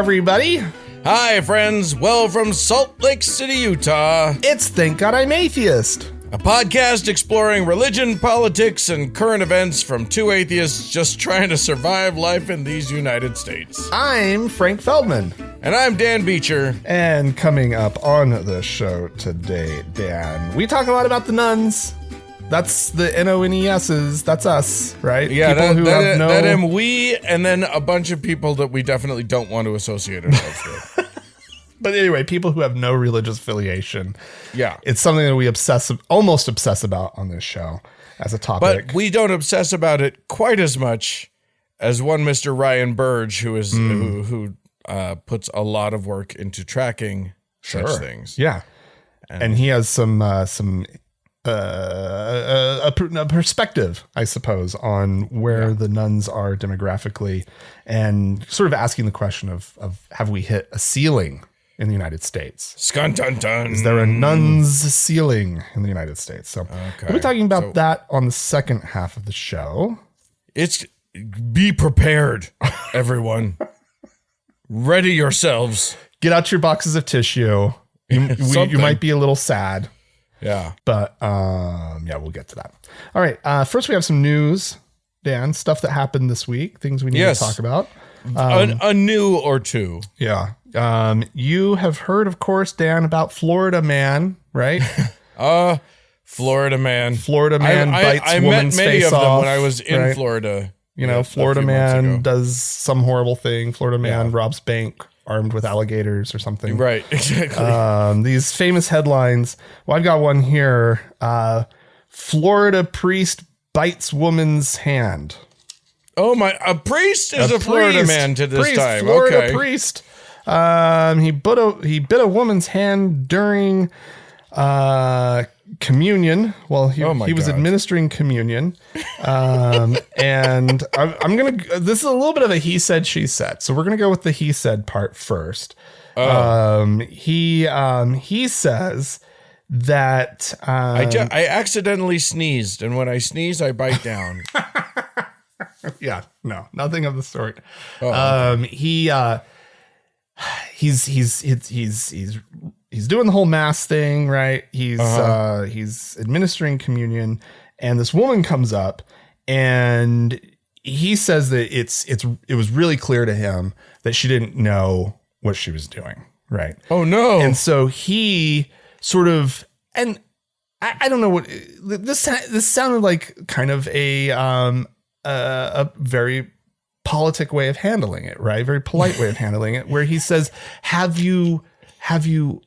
everybody. Hi, friends. Well, from Salt Lake City, Utah. It's Thank God I'm Atheist, A podcast exploring religion, politics, and current events from two atheists just trying to survive life in these United States. I'm Frank Feldman. And I'm Dan Beecher. And coming up on the show today, Dan, we talk a lot about the nuns. That's the N-O-N-E-S's. That's us, right? Yeah, people that am we, and then a bunch of people that we definitely don't want to associate ourselves with. But anyway, people who have no religious affiliation. Yeah. It's something that we almost obsess about on this show as a topic. But we don't obsess about it quite as much as one Mr. Ryan Burge, who is who puts a lot of work into tracking such things. Yeah. And he has some a perspective, I suppose, on where the nuns are demographically, and sort of asking the question of have we hit a ceiling in the United States? Skun-dun-dun. Is there a nuns ceiling in the United States? So we'll be talking about that on the second half of the show. Be prepared, everyone. Ready yourselves. Get out your boxes of tissue. You might be a little sad. Yeah. But we'll get to that. All right. First, we have some news, Dan, stuff that happened this week, things we need to talk about. A new or two. Yeah. You have heard, of course, Dan, about Florida Man, right? Florida Man. Florida Man bites woman's face off. I met many of them when I was in Florida. You know, Florida Man does some horrible thing. Florida Man robs bank armed with alligators or something. Right, exactly. These famous headlines. Well, I've got one here. Florida priest bites woman's hand. Oh my! A priest is a Florida man to this time. Florida priest. He bit a woman's hand during communion. Well, he was administering communion. And I'm gonna. This is a little bit of a he said she said. So we're gonna go with the he said part first. He says that I accidentally sneezed, and when I sneeze, I bite down. Yeah, no, nothing of the sort. He's doing the whole mass thing, right? He's administering communion, and this woman comes up, and he says that it was really clear to him that she didn't know what she was doing, right? Oh no! And so he sort of, and I don't know what this sounded like, kind of a very politic way of handling it, right? Very polite way of handling it, where he says, Have you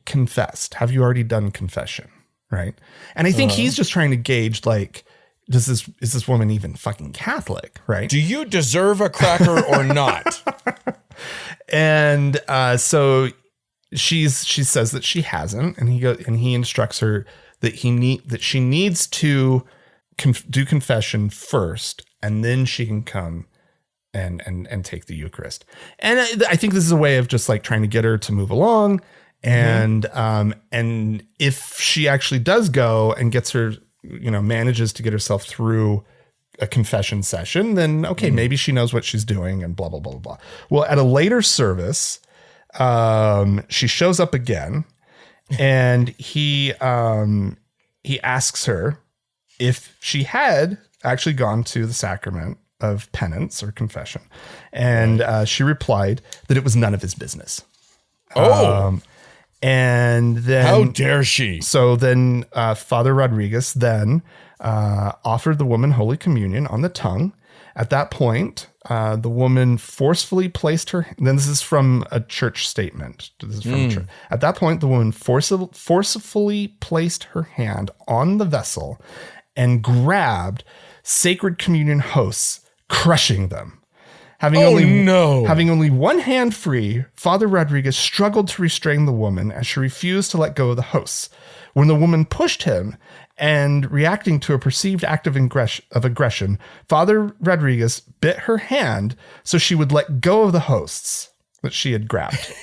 confessed? Have you already done confession? Right. And I think he's just trying to gauge, like, is this woman even fucking Catholic? Right. Do you deserve a cracker or not? And so she says that she hasn't, and he instructs her that she needs to do confession first, and then she can come and take the Eucharist. And I think this is a way of just like trying to get her to move along. And if she actually does go and gets her, manages to get herself through a confession session, then maybe she knows what she's doing and blah, blah, blah, blah. Well, at a later service, she shows up again, and he asks her if she had actually gone to the sacrament of penance or confession. And she replied that it was none of his business. And then, how dare she? So then Father Rodriguez then offered the woman Holy Communion on the tongue. At that point, the woman forcefully placed her. Then this is from a church statement. This is from church. At that point, the woman forcefully placed her hand on the vessel and grabbed sacred communion hosts, crushing them. Having only one hand free, Father Rodriguez struggled to restrain the woman as she refused to let go of the hosts. When the woman pushed him and reacting to a perceived act of aggression, Father Rodriguez bit her hand so she would let go of the hosts that she had grabbed.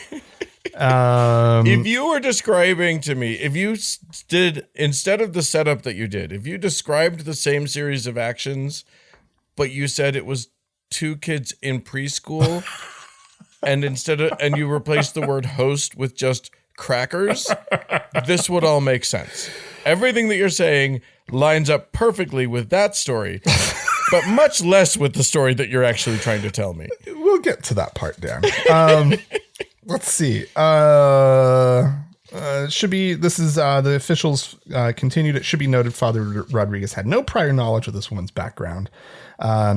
If you were describing to me, if you did, instead of the setup that you did, if you described the same series of actions, but you said it was two kids in preschool, and and you replace the word host with just crackers, this would all make sense. Everything that you're saying lines up perfectly with that story, but much less with the story that you're actually trying to tell me. We'll get to that part, Dan. Let's see. Should be, this is the officials continued. It should be noted Father Rodriguez had no prior knowledge of this woman's background.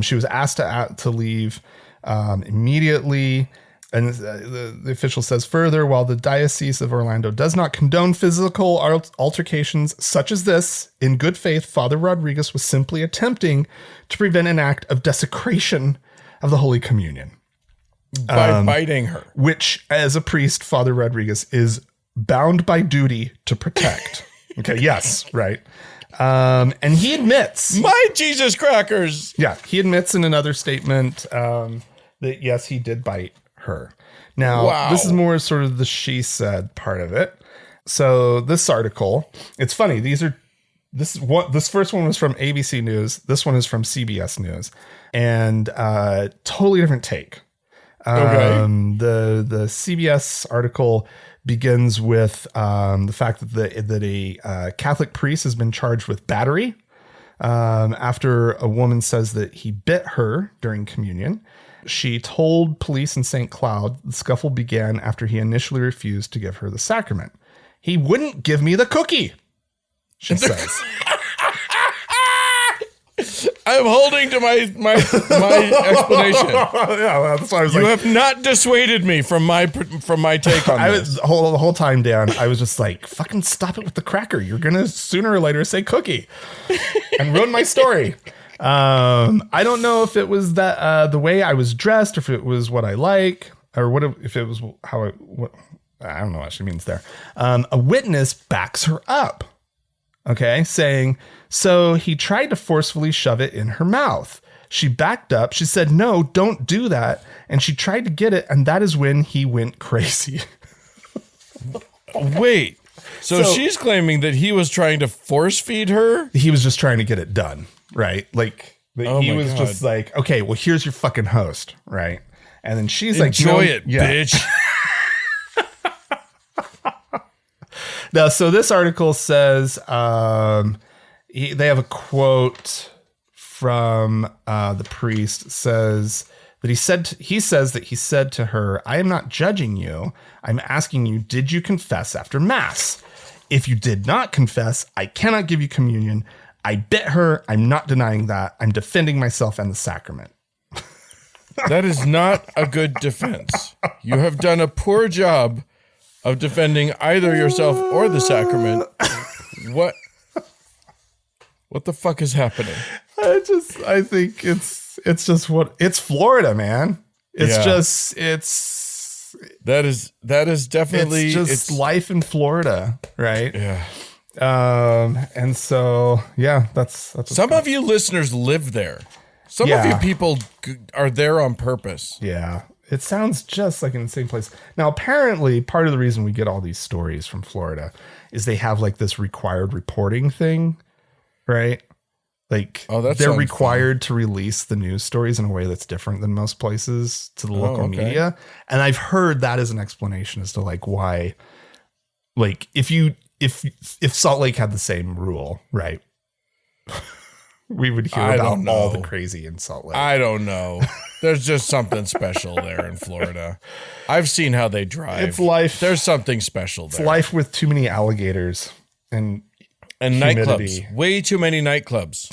She was asked to leave immediately. And the official says further, while the Diocese of Orlando does not condone physical altercations such as this, in good faith, Father Rodriguez was simply attempting to prevent an act of desecration of the Holy Communion. By biting her. Which, as a priest, Father Rodriguez is bound by duty to protect. Okay, yes, right. And he admits... My Jesus crackers! Yeah, he admits in another statement that, yes, he did bite her. Now, This is more sort of the she said part of it. So this article, it's funny. This first one was from ABC News. This one is from CBS News, and totally different take. Okay. The CBS article begins with the fact that a Catholic priest has been charged with battery after a woman says that he bit her during communion. She told police in St. Cloud the scuffle began after he initially refused to give her the sacrament. He wouldn't give me the cookie, she says. I'm holding to my explanation. Yeah, that's why I was You have not dissuaded me from my take on this. The whole time, Dan, I was just like, fucking stop it with the cracker. You're going to sooner or later say cookie and ruin my story. I don't know if it was that the way I was dressed, or if it was what I like, or if it was how I don't know what she means there. A witness backs her up. Okay, saying, so he tried to forcefully shove it in her mouth. She backed up. She said, no, don't do that. And she tried to get it. And that is when he went crazy. Wait, so she's claiming that he was trying to force feed her? He was just trying to get it done, right? Like, he was just like, okay, well, here's your fucking host, right? And then she's like, enjoy it, bitch. Now, so this article says they have a quote from the priest, says that he said to her, I am not judging you. I'm asking you, did you confess after Mass? If you did not confess, I cannot give you communion. I bit her. I'm not denying that. I'm defending myself and the sacrament. That is not a good defense. You have done a poor job of defending either yourself or the sacrament. What the fuck is happening? I think it's Florida, man. That is definitely it's life in Florida, right? Yeah. And so that's some of you listeners live there. Some of you people are there on purpose. Yeah. It sounds just like an insane place. Now, apparently, part of the reason we get all these stories from Florida is they have like this required reporting thing, right? Like they're required to release the news stories in a way that's different than most places to the local media. And I've heard that as an explanation as to like why, like if Salt Lake had the same rule, right? We would hear about all the crazy in Salt Lake. I don't know. There's just something special there in Florida. I've seen how they drive. It's life. There's something special there. It's life with too many alligators and nightclubs. Way too many nightclubs.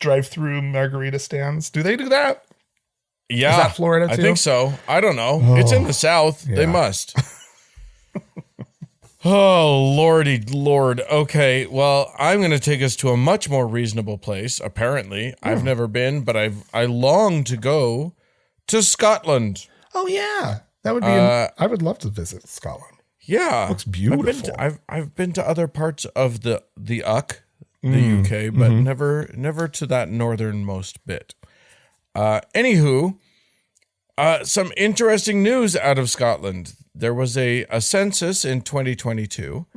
Drive-through margarita stands. Do they do that? Yeah. Is that Florida too? I think so. I don't know. It's in the South. Yeah. They must. Oh, lordy lord. Okay, well, I'm going to take us to a much more reasonable place, apparently. I've never been, but I long to go to Scotland. Oh, yeah. That would be I would love to visit Scotland. Yeah. It looks beautiful. I've been to other parts of the UK, but never to that northernmost bit. Anywho, some interesting news out of Scotland. There was a census in 2022.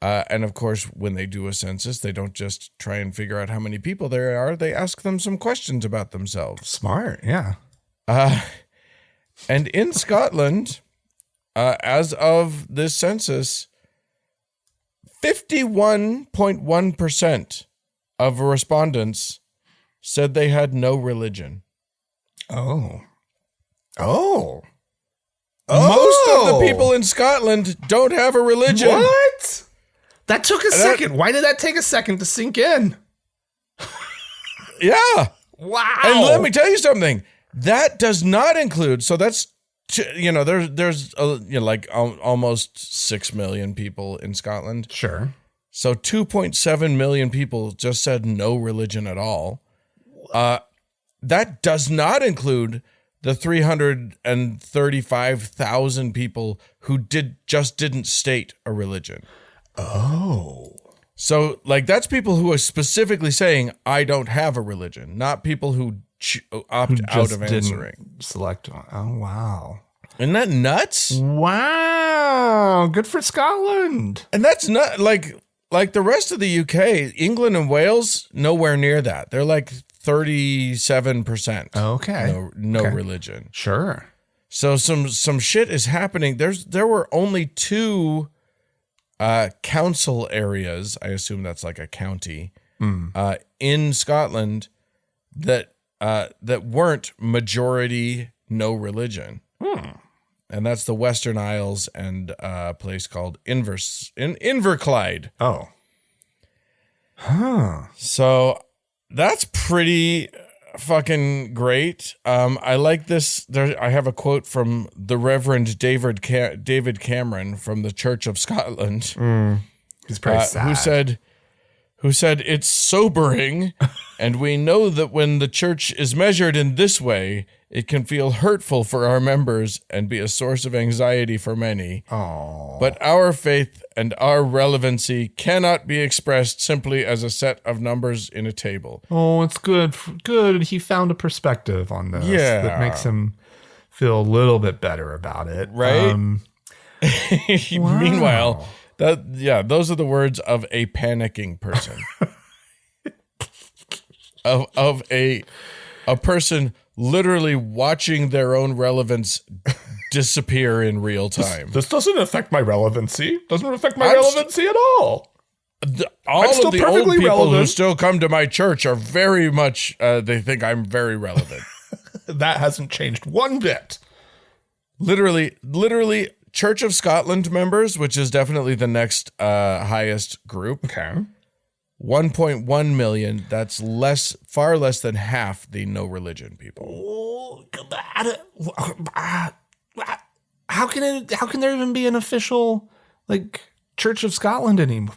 And of course, when they do a census, they don't just try and figure out how many people there are. They ask them some questions about themselves. Smart, yeah. And in Scotland, as of this census, 51.1% of respondents said they had no religion. Oh. Most of the people in Scotland don't have a religion. What? That took a second. Why did that take a second to sink in? Yeah. Wow. And let me tell you something. That does not include. So that's, there's like almost 6 million people in Scotland. Sure. So 2.7 million people just said no religion at all. That does not include the 335,000 people who didn't state a religion. Oh. So, like, that's people who are specifically saying, I don't have a religion, not people who opt out of answering. Select. Oh, wow. Isn't that nuts? Wow. Good for Scotland. And that's not like the rest of the UK, England and Wales, nowhere near that. They're like 37%. Okay. No religion. Sure. So some shit is happening. There were only 2 council areas, I assume that's like a county, in Scotland that weren't majority no religion. And that's the Western Isles and a place called Inverclyde. Oh. Huh. So that's pretty fucking great. I like this. I have a quote from the Reverend David Cameron from the Church of Scotland. He's pretty sad. Who said it's sobering, and we know that when the church is measured in this way, it can feel hurtful for our members and be a source of anxiety for many. Oh. But our faith and our relevancy cannot be expressed simply as a set of numbers in a table. Oh, it's good. Good. He found a perspective on this that makes him feel a little bit better about it. Right? Wow. Meanwhile, those are the words of a panicking person. of a person literally watching their own relevance disappear in real time. This doesn't affect my relevancy. Doesn't affect my relevancy at all. All of the old people who still come to my church are very much, they think I'm very relevant. That hasn't changed one bit. Literally, Church of Scotland members, which is definitely the next highest group. Okay. 1.1 million. That's far less than half the no religion people. Oh, how can there even be an official like Church of Scotland anymore?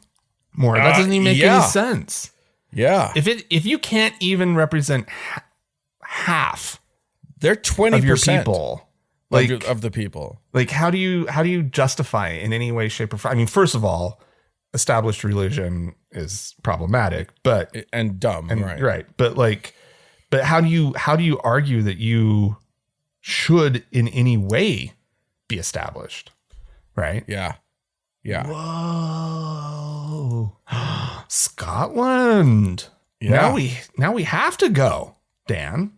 That doesn't even make any sense. Yeah. If you can't even represent half, they're 20% of your people, of the people. Like how do you justify in any way, shape, or form? I mean, first of all, established religion is problematic, and dumb, right? But how do you argue that you should in any way be established, right? Yeah. Whoa, Scotland. Yeah. Now we have to go, Dan.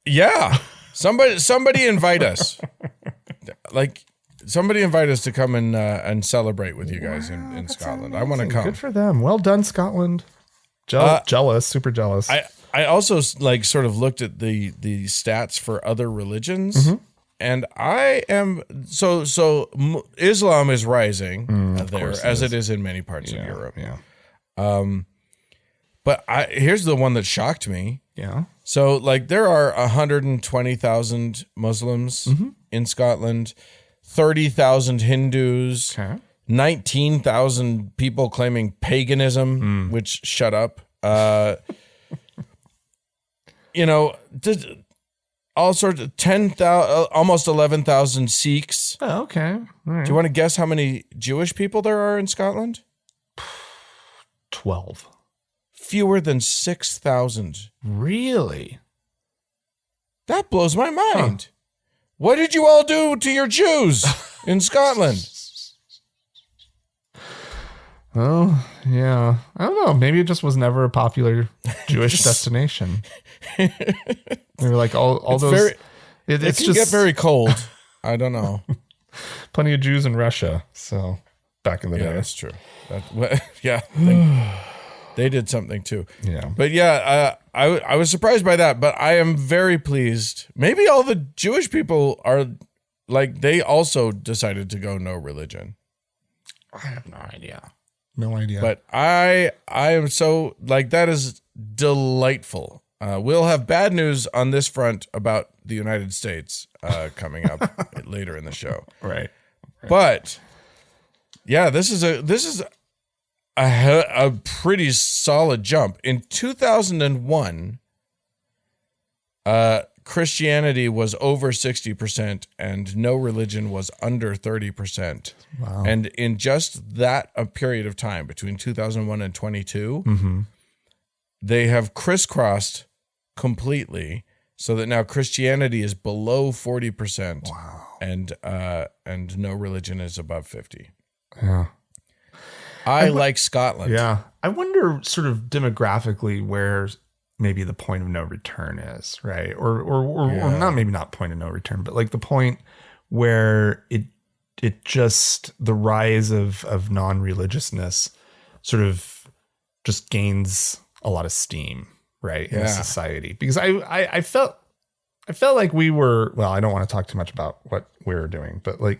Yeah. Somebody invite us. Somebody invite us to come and celebrate with you guys in Scotland. I want to come. Good for them. Well done, Scotland. Jealous, super jealous. I also sort of looked at the stats for other religions, and I am Islam is rising there as it is in many parts of Europe. Yeah. But here's the one that shocked me. Yeah. So there are 120,000 Muslims in Scotland, 30,000 Hindus, 19,000 people claiming paganism, which shut up. All sorts of 10,000, almost 11,000 Sikhs. Oh, okay. All right. Do you want to guess how many Jewish people there are in Scotland? 12. Fewer than 6,000. Really? That blows my mind. What did you all do to your Jews in Scotland? Oh, yeah. I don't know. Maybe it just was never a popular Jewish destination. They were like all those It's can just get very cold. I don't know. plenty of Jews in Russia. So back in the Yeah, day. that's true. They did something too. Yeah. But yeah, I was surprised by that, but I am very pleased. Maybe all the Jewish people are like, they also decided to go no religion. I have no idea. No idea. But I am so, like, that is delightful. We'll have bad news on this front about the United States coming up later in the show. right. But yeah, this is a pretty solid jump. In 2001, Christianity was over 60% and no religion was under 30%. Wow. And in just that a period of time between 2001 and 22, they have crisscrossed completely so that now Christianity is below 40%. Wow. And no religion is above 50. Yeah. I like Scotland. Yeah. I wonder sort of demographically where maybe the point of no return is, right? Or not, maybe not point of no return, but like the point where it just, the rise of non-religiousness sort of just gains a lot of steam, right? In a society. Because I felt like we were, well, I don't want to talk too much about what we were doing, but like,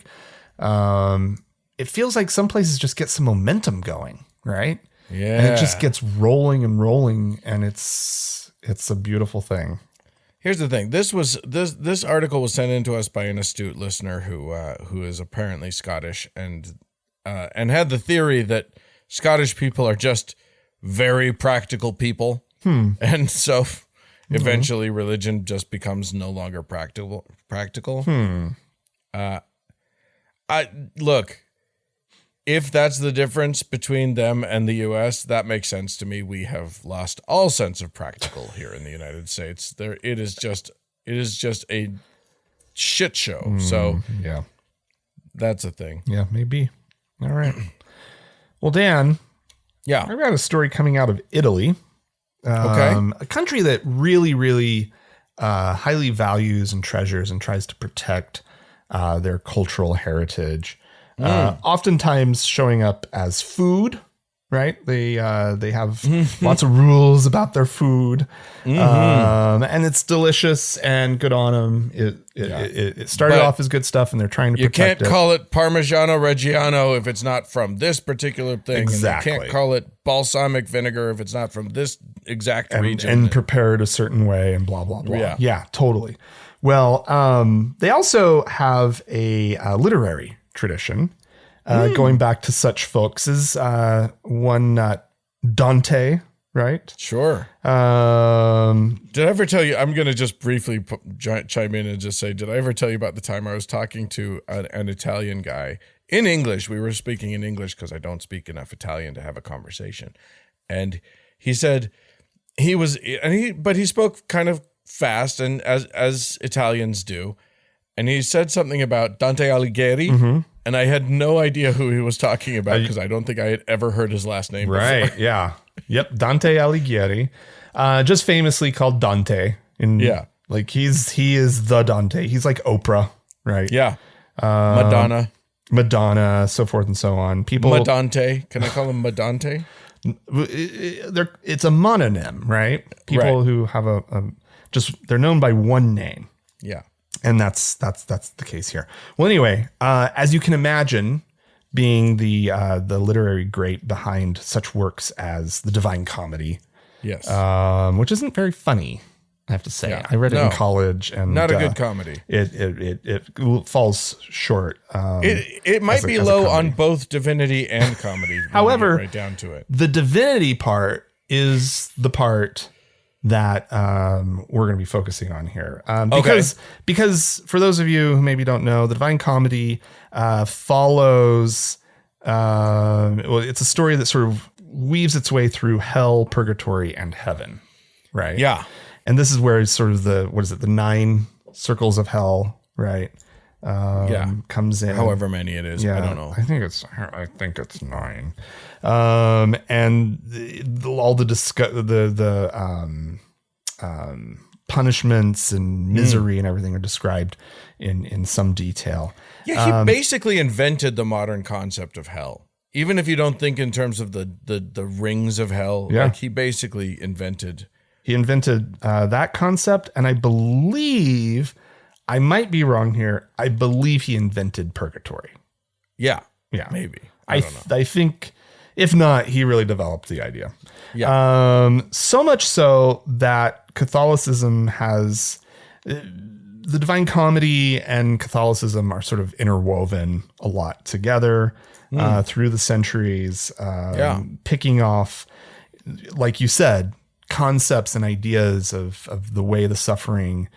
it feels like some places just get some momentum going, right? Yeah. And it just gets rolling and rolling, and it's a beautiful thing. Here's the thing. This article was sent in to us by an astute listener who is apparently Scottish and had the theory that Scottish people are just very practical people. And so eventually religion just becomes no longer practical. Look, if that's the difference between them and the US, that makes sense to me. We have lost all sense of practical here in the United States. It is just a shit show. So Yeah. that's a thing. Yeah, maybe. All right. Well, Dan, Yeah. I've got a story coming out of Italy. Okay. A country that really, really highly values and treasures and tries to protect their cultural heritage. Oftentimes showing up as food, right? They have lots of rules about their food, and it's delicious and good on them. It started off as good stuff, and they're trying to You protect can't call it Parmigiano Reggiano if it's not from this particular thing. Exactly. And you can't call it balsamic vinegar if it's not from this exact region. and prepare it a certain way and blah, blah, blah. Yeah. Yeah, totally. Well, they also have a literary tradition going back to such folks as one Dante, right? Sure. Did I ever tell you, I'm going to just briefly chime in and just say, did I ever tell you about the time I was talking to an Italian guy in English? We were speaking in English because I don't speak enough Italian to have a conversation. And he said but he spoke kind of fast and as Italians do. And he said something about Dante Alighieri, and I had no idea who he was talking about because I don't think I had ever heard his last name Right, before. yeah. Yep, Dante Alighieri. Just famously called Dante. Like he is the Dante. He's like Oprah, right? Yeah. Madonna, so forth and so on. People Madante. Can I call him Madante? It's a mononym, right? People Right. who have they're known by one name. Yeah. And that's the case here. Well, anyway, as you can imagine, being the literary great behind such works as the Divine Comedy, Yes. which isn't very funny, I have to say. Yeah. I read it No. in college, and Not a good comedy. It falls short. It might be as a low comedy. on both divinity and comedy. when However, you get right down to it. The divinity part is the part that we're going to be focusing on here. Because for those of you who maybe don't know, the Divine Comedy follows, it's a story that sort of weaves its way through hell, purgatory, and heaven, right? Yeah. And this is where it's sort of the 9 circles of hell, right? Comes in. However many it is. I don't know. I think it's 9. And all the punishments and misery and everything are described in some detail. Yeah, he basically invented the modern concept of hell. Even if you don't think in terms of the rings of hell, like he basically invented. He invented that concept, and I believe, I might be wrong here, I believe he invented purgatory. Yeah, Yeah, maybe. I think, if not, he really developed the idea. Yeah. So much so that Catholicism has the Divine Comedy and Catholicism are sort of interwoven a lot together through the centuries, picking off, like you said, concepts and ideas of the way the suffering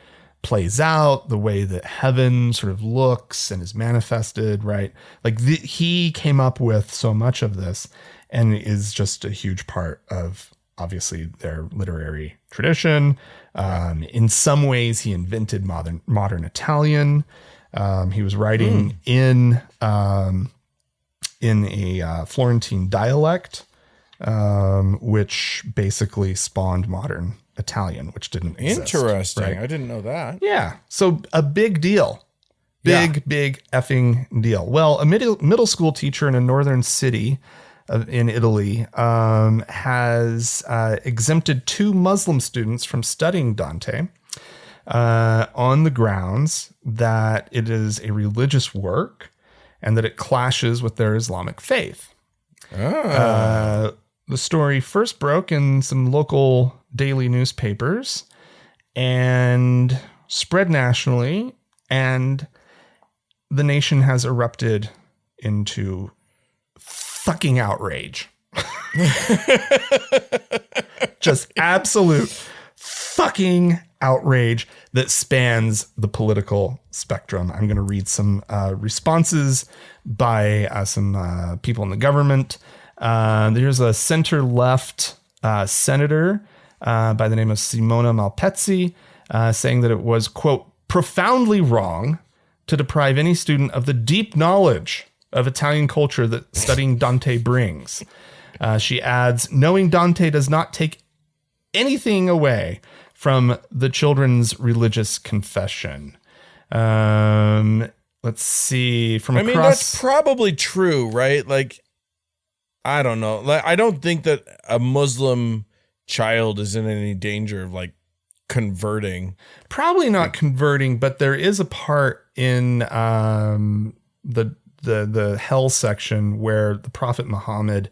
plays out, the way that heaven sort of looks and is manifested, right? Like he came up with so much of this and is just a huge part of obviously their literary tradition. In some ways, he invented modern Italian. He was writing in a Florentine dialect, which basically spawned modern Italian, which didn't exist. Interesting. Right? I didn't know that. Yeah. So a big deal. Big effing deal. Well, a middle school teacher in a northern city in Italy has exempted 2 Muslim students from studying Dante on the grounds that it is a religious work and that it clashes with their Islamic faith. The story first broke in some local daily newspapers and spread nationally, and the nation has erupted into fucking outrage. Just absolute fucking outrage that spans the political spectrum. I'm going to read some responses by some people in the government. There's a center-left senator by the name of Simona Malpezzi saying that it was, quote, profoundly wrong to deprive any student of the deep knowledge of Italian culture that studying Dante brings. She adds, knowing Dante does not take anything away from the children's religious confession. Let's see. That's probably true, right? Like, I don't know. Like, I don't think that a Muslim child is in any danger of like converting. Probably not converting, but there is a part in the hell section where the Prophet Muhammad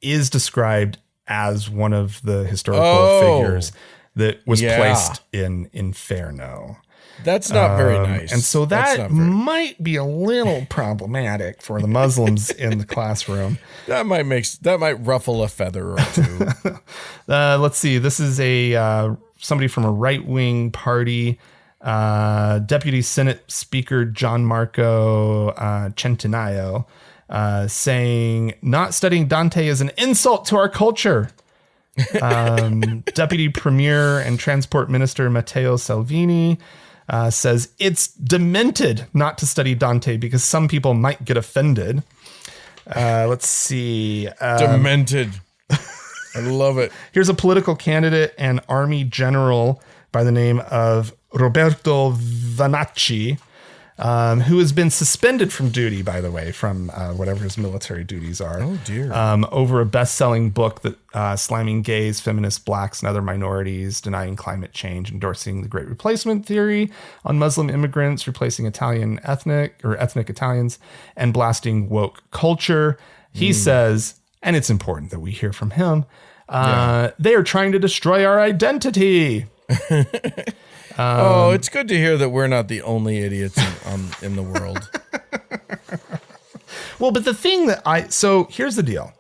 is described as one of the historical figures that was placed in Inferno. That's not very nice. And so that might be a little problematic for the Muslims in the classroom. That might ruffle a feather or two. Let's see. This is somebody from a right-wing party. Deputy Senate Speaker John Marco Centinaio saying, not studying Dante is an insult to our culture. Deputy Premier and Transport Minister Matteo Salvini says it's demented not to study Dante because some people might get offended. Let's see. Demented. I love it. Here's a political candidate and army general by the name of Roberto Vanacci, who has been suspended from duty, by the way, from whatever his military duties are. Oh, dear. Over a best-selling book that slamming gays, feminists, blacks, and other minorities, denying climate change, endorsing the Great Replacement theory on Muslim immigrants, replacing ethnic Italians, and blasting woke culture. He says, and it's important that we hear from him, they are trying to destroy our identity. It's good to hear that we're not the only idiots in the world. Well, but the thing so here's the deal.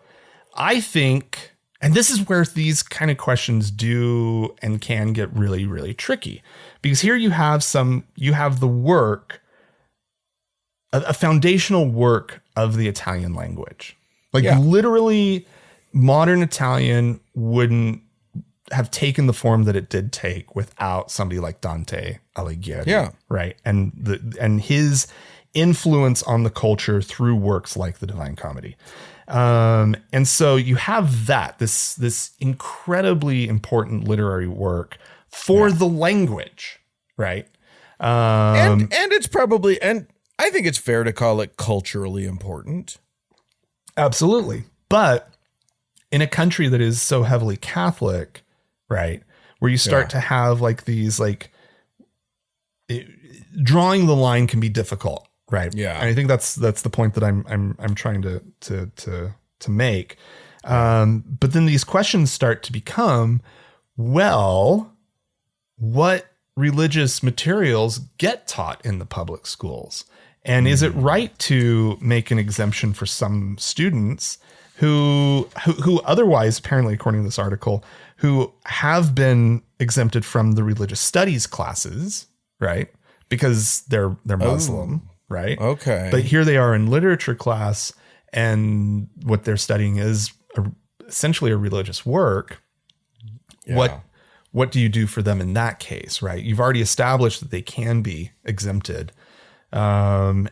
I think, and this is where these kind of questions do and can get really, really tricky, because here you have the work, a foundational work of the Italian language. Like literally modern Italian wouldn't have taken the form that it did take without somebody like Dante Alighieri. Yeah. Right. And his influence on the culture through works like the Divine Comedy. And so you have this incredibly important literary work for the language, right? And it's probably, and I think it's fair to call it culturally important. Absolutely. But in a country that is so heavily Catholic, right, where you start to have like these like drawing the line can be difficult, right? Yeah. And I think that's the point that I'm trying to make. But then these questions start to become, well, what religious materials get taught in the public schools? And is it right to make an exemption for some students who otherwise, apparently, according to this article, who have been exempted from the religious studies classes, right? Because they're Muslim, right? Okay. But here they are in literature class, and what they're studying is essentially a religious work. Yeah. What do you do for them in that case, right? You've already established that they can be exempted. But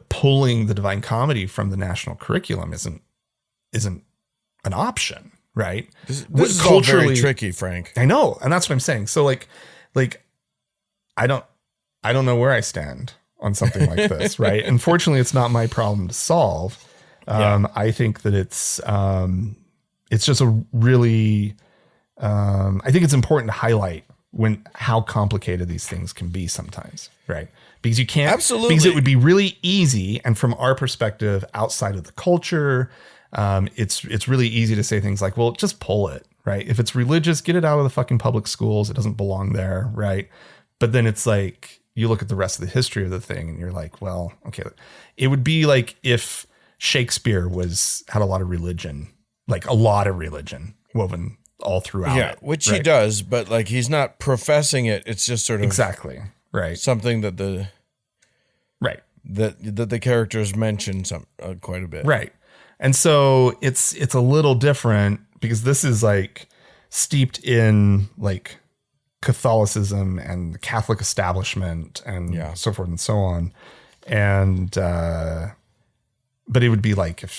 pulling the Divine Comedy from the national curriculum isn't an option, right? This is all very tricky, Frank. I know, and that's what I'm saying. So like I don't know where I stand on something like this, right? Unfortunately, it's not my problem to solve. I think that it's just a really I think it's important to highlight how complicated these things can be sometimes, right? Because you can't, absolutely, because it would be really easy. And from our perspective, outside of the culture, it's really easy to say things like, well, just pull it, right? If it's religious, get it out of the fucking public schools. It doesn't belong there, right? But then it's like, you look at the rest of the history of the thing and you're like, well, okay. It would be like if Shakespeare had a lot of religion woven all throughout. Yeah, which he does, but like he's not professing it. It's just sort of exactly right. Something that the that the characters mention quite a bit. Right. And so it's a little different because this is like steeped in like Catholicism and the Catholic establishment and so forth and so on. And but it would be like if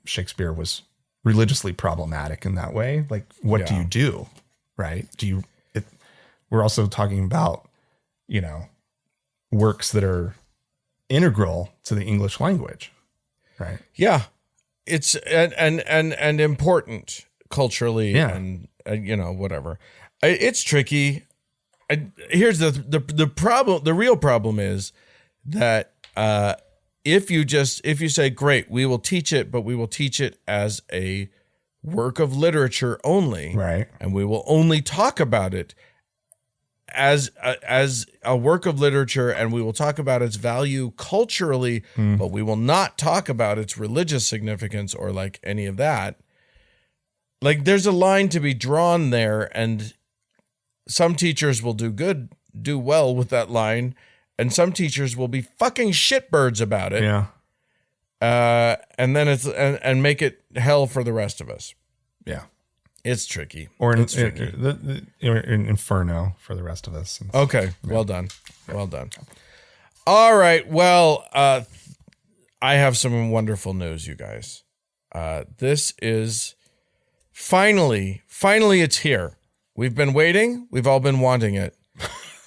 Shakespeare was religiously problematic in that way. Like, what do you do? Right. We're also talking about, works that are integral to the English language. Right. Yeah. It's, and important culturally and whatever. It's tricky. Here's the problem. The real problem is that, if you say, great, we will teach it, but we will teach it as a work of literature only. Right. And we will only talk about it as a work of literature, and we will talk about its value culturally, but we will not talk about its religious significance or like any of that. Like there's a line to be drawn there, and some teachers will do well with that line. And some teachers will be fucking shitbirds about it. Yeah. And then and make it hell for the rest of us. Yeah. It's tricky. Or it's tricky. In Inferno for the rest of us. Okay. Yeah. Well done. Well done. All right. Well, I have some wonderful news, you guys. This is finally it's here. We've been waiting. We've all been wanting it.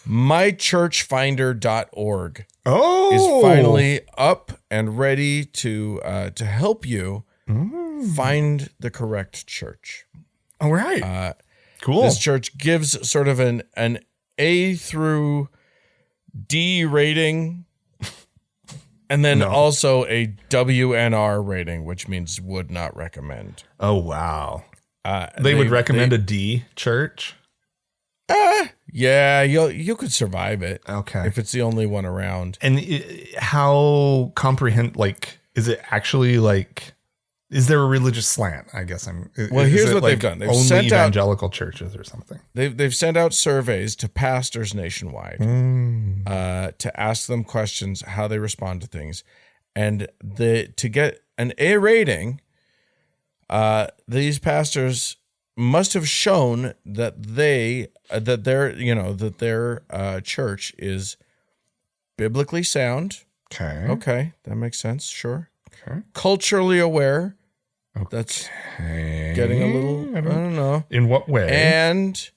mychurchfinder.org is finally up and ready to help you find the correct church. All right. Cool. This church gives sort of an A through D rating, and then also a WNR rating, which means would not recommend. Oh, wow. They would recommend a D church? Yeah, you could survive it. Okay. If it's the only one around. And how is it actually like, is there a religious slant? I guess here's what they've done. They've only sent evangelical churches or something. They've sent out surveys to pastors nationwide to ask them questions, how they respond to things. And to get an A rating, these pastors must have shown that their church is biblically sound. Okay. Okay, that makes sense. Sure. Okay. Culturally aware, That's getting a little, I don't know. In what way? And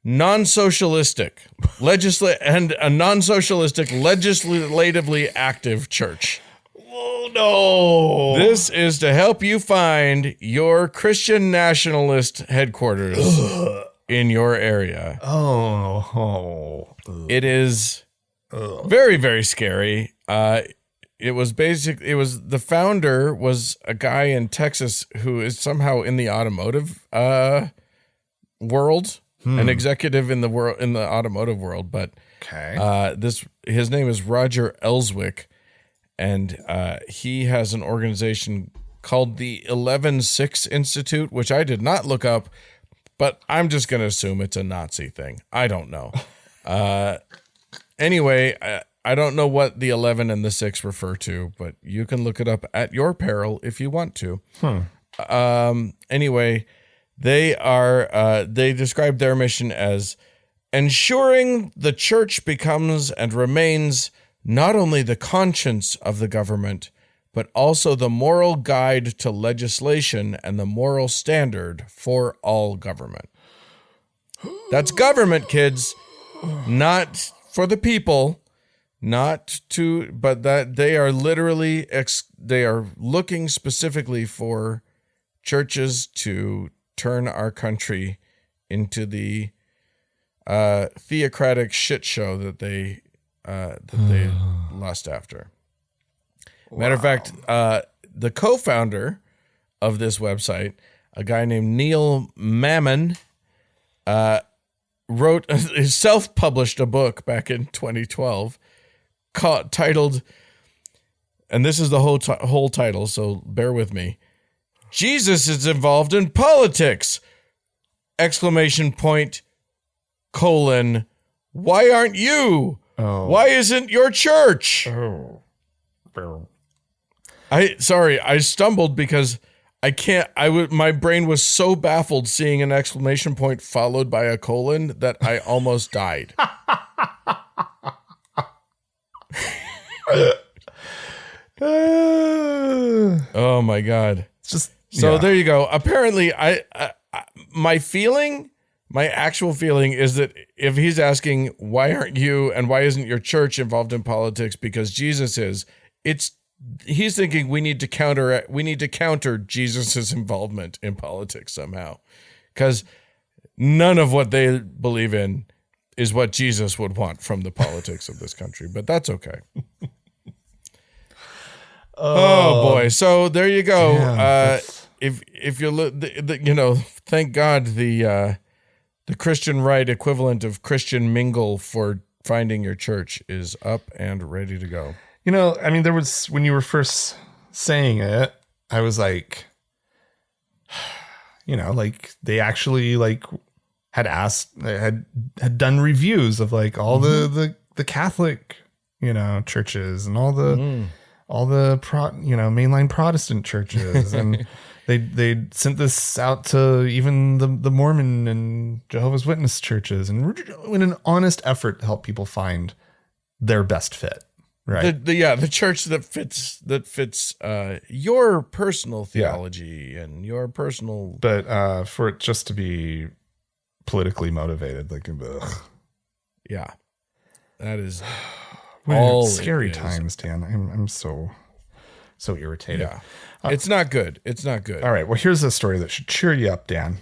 non-socialistic, and a non-socialistic, legislatively active church. Oh, no. This is to help you find your Christian nationalist headquarters in your area. Oh. It is very, very scary. It was the founder was a guy in Texas who is somehow in the automotive world, an executive in the automotive world. But Okay. his name is Roger Ellswick, and he has an organization called the 11-6 Institute, which I did not look up, but I'm just going to assume it's a Nazi thing. I don't know. Anyway, I don't know what the 11 and the 6 refer to, but you can look it up at your peril if you want to. Anyway, they describe their mission as ensuring the church becomes and remains not only the conscience of the government, but also the moral guide to legislation and the moral standard for all government. That's government, kids, not for the people, but that they are literally, they are looking specifically for churches to turn our country into the theocratic shit show that they lust after. Matter of fact, the co-founder of this website, a guy named Neil Mammon, self-published a book back in 2012 titled, and this is the whole title, so bear with me. Jesus is involved in politics! ! Why aren't you? Oh. Why isn't your church? Oh. I stumbled because my brain was so baffled seeing an exclamation point followed by a colon that I almost died. Oh my God. It's just So there you go. Apparently my actual feeling is that if he's asking, why aren't you and why isn't your church involved in politics because Jesus is, he's thinking we need to counter Jesus's involvement in politics somehow, because none of what they believe in is what Jesus would want from the politics of this country, but that's okay. Oh boy. So there you go. Damn, if you look, thank God the Christian right equivalent of Christian Mingle for finding your church is up and ready to go. I mean, there was, when you were first saying it, I was like, like they actually had done reviews of like all the Catholic, churches and all the mainline Protestant churches. And they sent this out to even the Mormon and Jehovah's Witness churches, and in an honest effort to help people find their best fit. Right. The church that fits your personal theology and your personal. But for it just to be politically motivated, ugh. Yeah, that is all scary times, Dan. I'm so irritated. Yeah, it's not good. It's not good. All right. Well, here's a story that should cheer you up, Dan.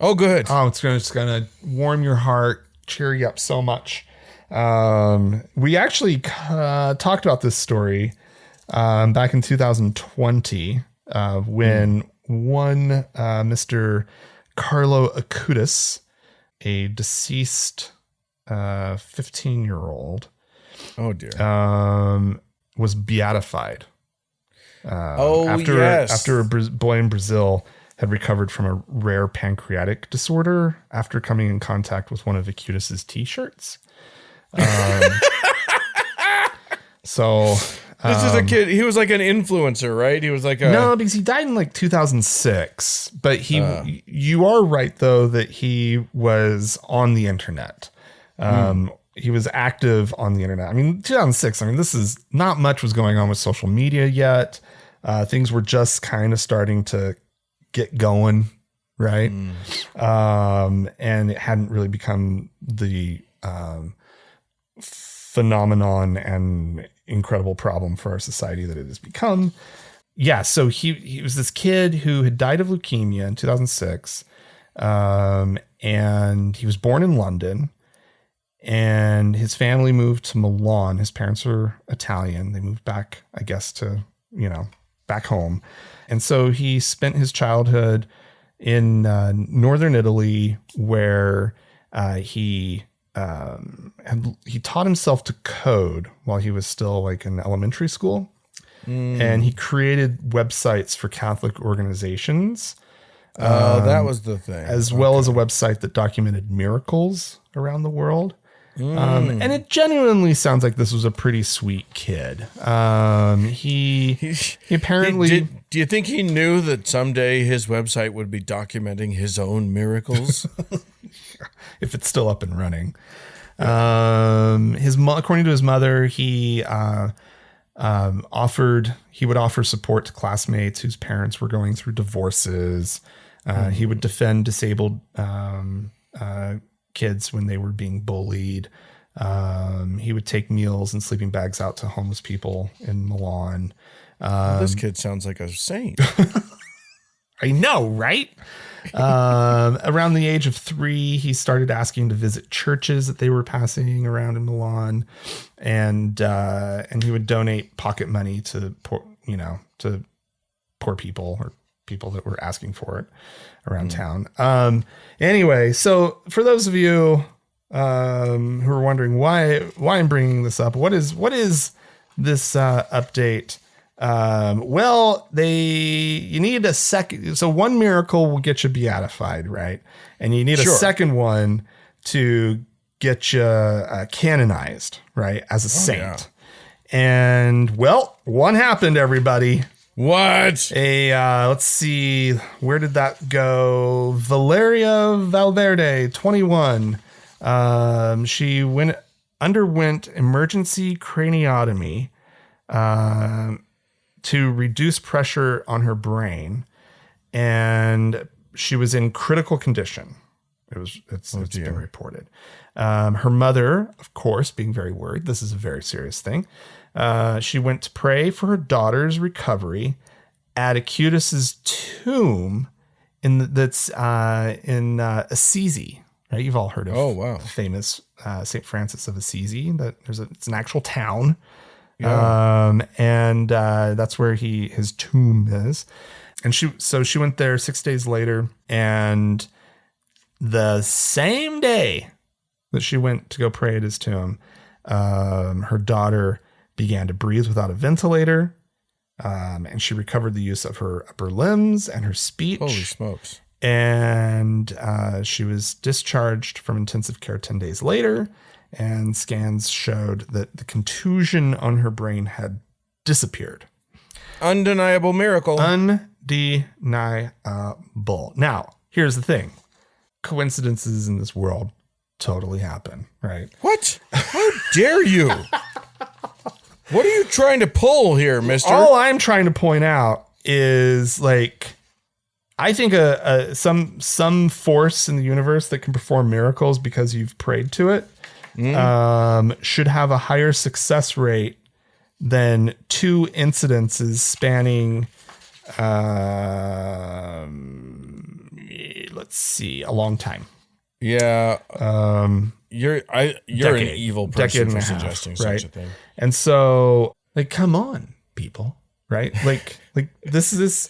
Oh, good. Oh, it's gonna warm your heart, cheer you up so much. We actually talked about this story back in 2020 when one Mr. Carlo Acutis, a deceased 15-year-old, oh dear, was beatified. Yes. After a boy in Brazil had recovered from a rare pancreatic disorder after coming in contact with one of Acutis's t-shirts. So this is a kid. He was like an influencer, right? He was like no, because he died in 2006. But you are right though that he was on the internet. He was active on the internet. I mean, 2006. I mean, this is not much was going on with social media yet. Things were just kind of starting to get going, right? And it hadn't really become the phenomenon and incredible problem for our society that it has become. Yeah, so he was this kid who had died of leukemia in 2006, and he was born in London, and his family moved to Milan. His parents were Italian. They moved back, I guess, to, back home. And so he spent his childhood in northern Italy, where he taught himself to code while he was still like in elementary school. And he created websites for Catholic organizations. That was the thing. As well as a website that documented miracles around the world. And it genuinely sounds like this was a pretty sweet kid. He apparently... Do you think he knew that someday his website would be documenting his own miracles? If it's still up and running. According to his mother, he would offer support to classmates whose parents were going through divorces. He would defend disabled kids when they were being bullied. He would take meals and sleeping bags out to homeless people in Milan. This kid sounds like a saint. I know, right? Around the age of 3, he started asking to visit churches that they were passing around in Milan, and he would donate pocket money to poor people or people that were asking for it around town. Anyway, so for those of you who are wondering why I'm bringing this up, what is this update? Well, you need a second. So one miracle will get you beatified, right? And you need a second one to get you canonized, right? As a saint. Yeah. And well, one happened, everybody. What? Let's see. Where did that go? Valeria Valverde, 21. She underwent emergency craniotomy, to reduce pressure on her brain, and she was in critical condition. It's been reported. Her mother, of course, being very worried, this is a very serious thing. She went to pray for her daughter's recovery at Acutus's tomb that's in Assisi. Right, you've all heard of the famous St. Francis of Assisi. It's an actual town. Yeah. And that's where his tomb is. And she went there 6 days later, and the same day that she went to go pray at his tomb, her daughter began to breathe without a ventilator, and she recovered the use of her upper limbs and her speech. Holy smokes. And she was discharged from intensive care 10 days later, and scans showed that the contusion on her brain had disappeared. Undeniable miracle. Undeniable. Now, here's the thing. Coincidences in this world totally happen, right? What? How dare you? What are you trying to pull here, mister? All I'm trying to point out is, like, I think some force in the universe that can perform miracles because you've prayed to it should have a higher success rate than 2 incidences spanning, let's see, a long time. Yeah. You're an evil person for suggesting such a thing. And so, like, come on, people, right? Like this is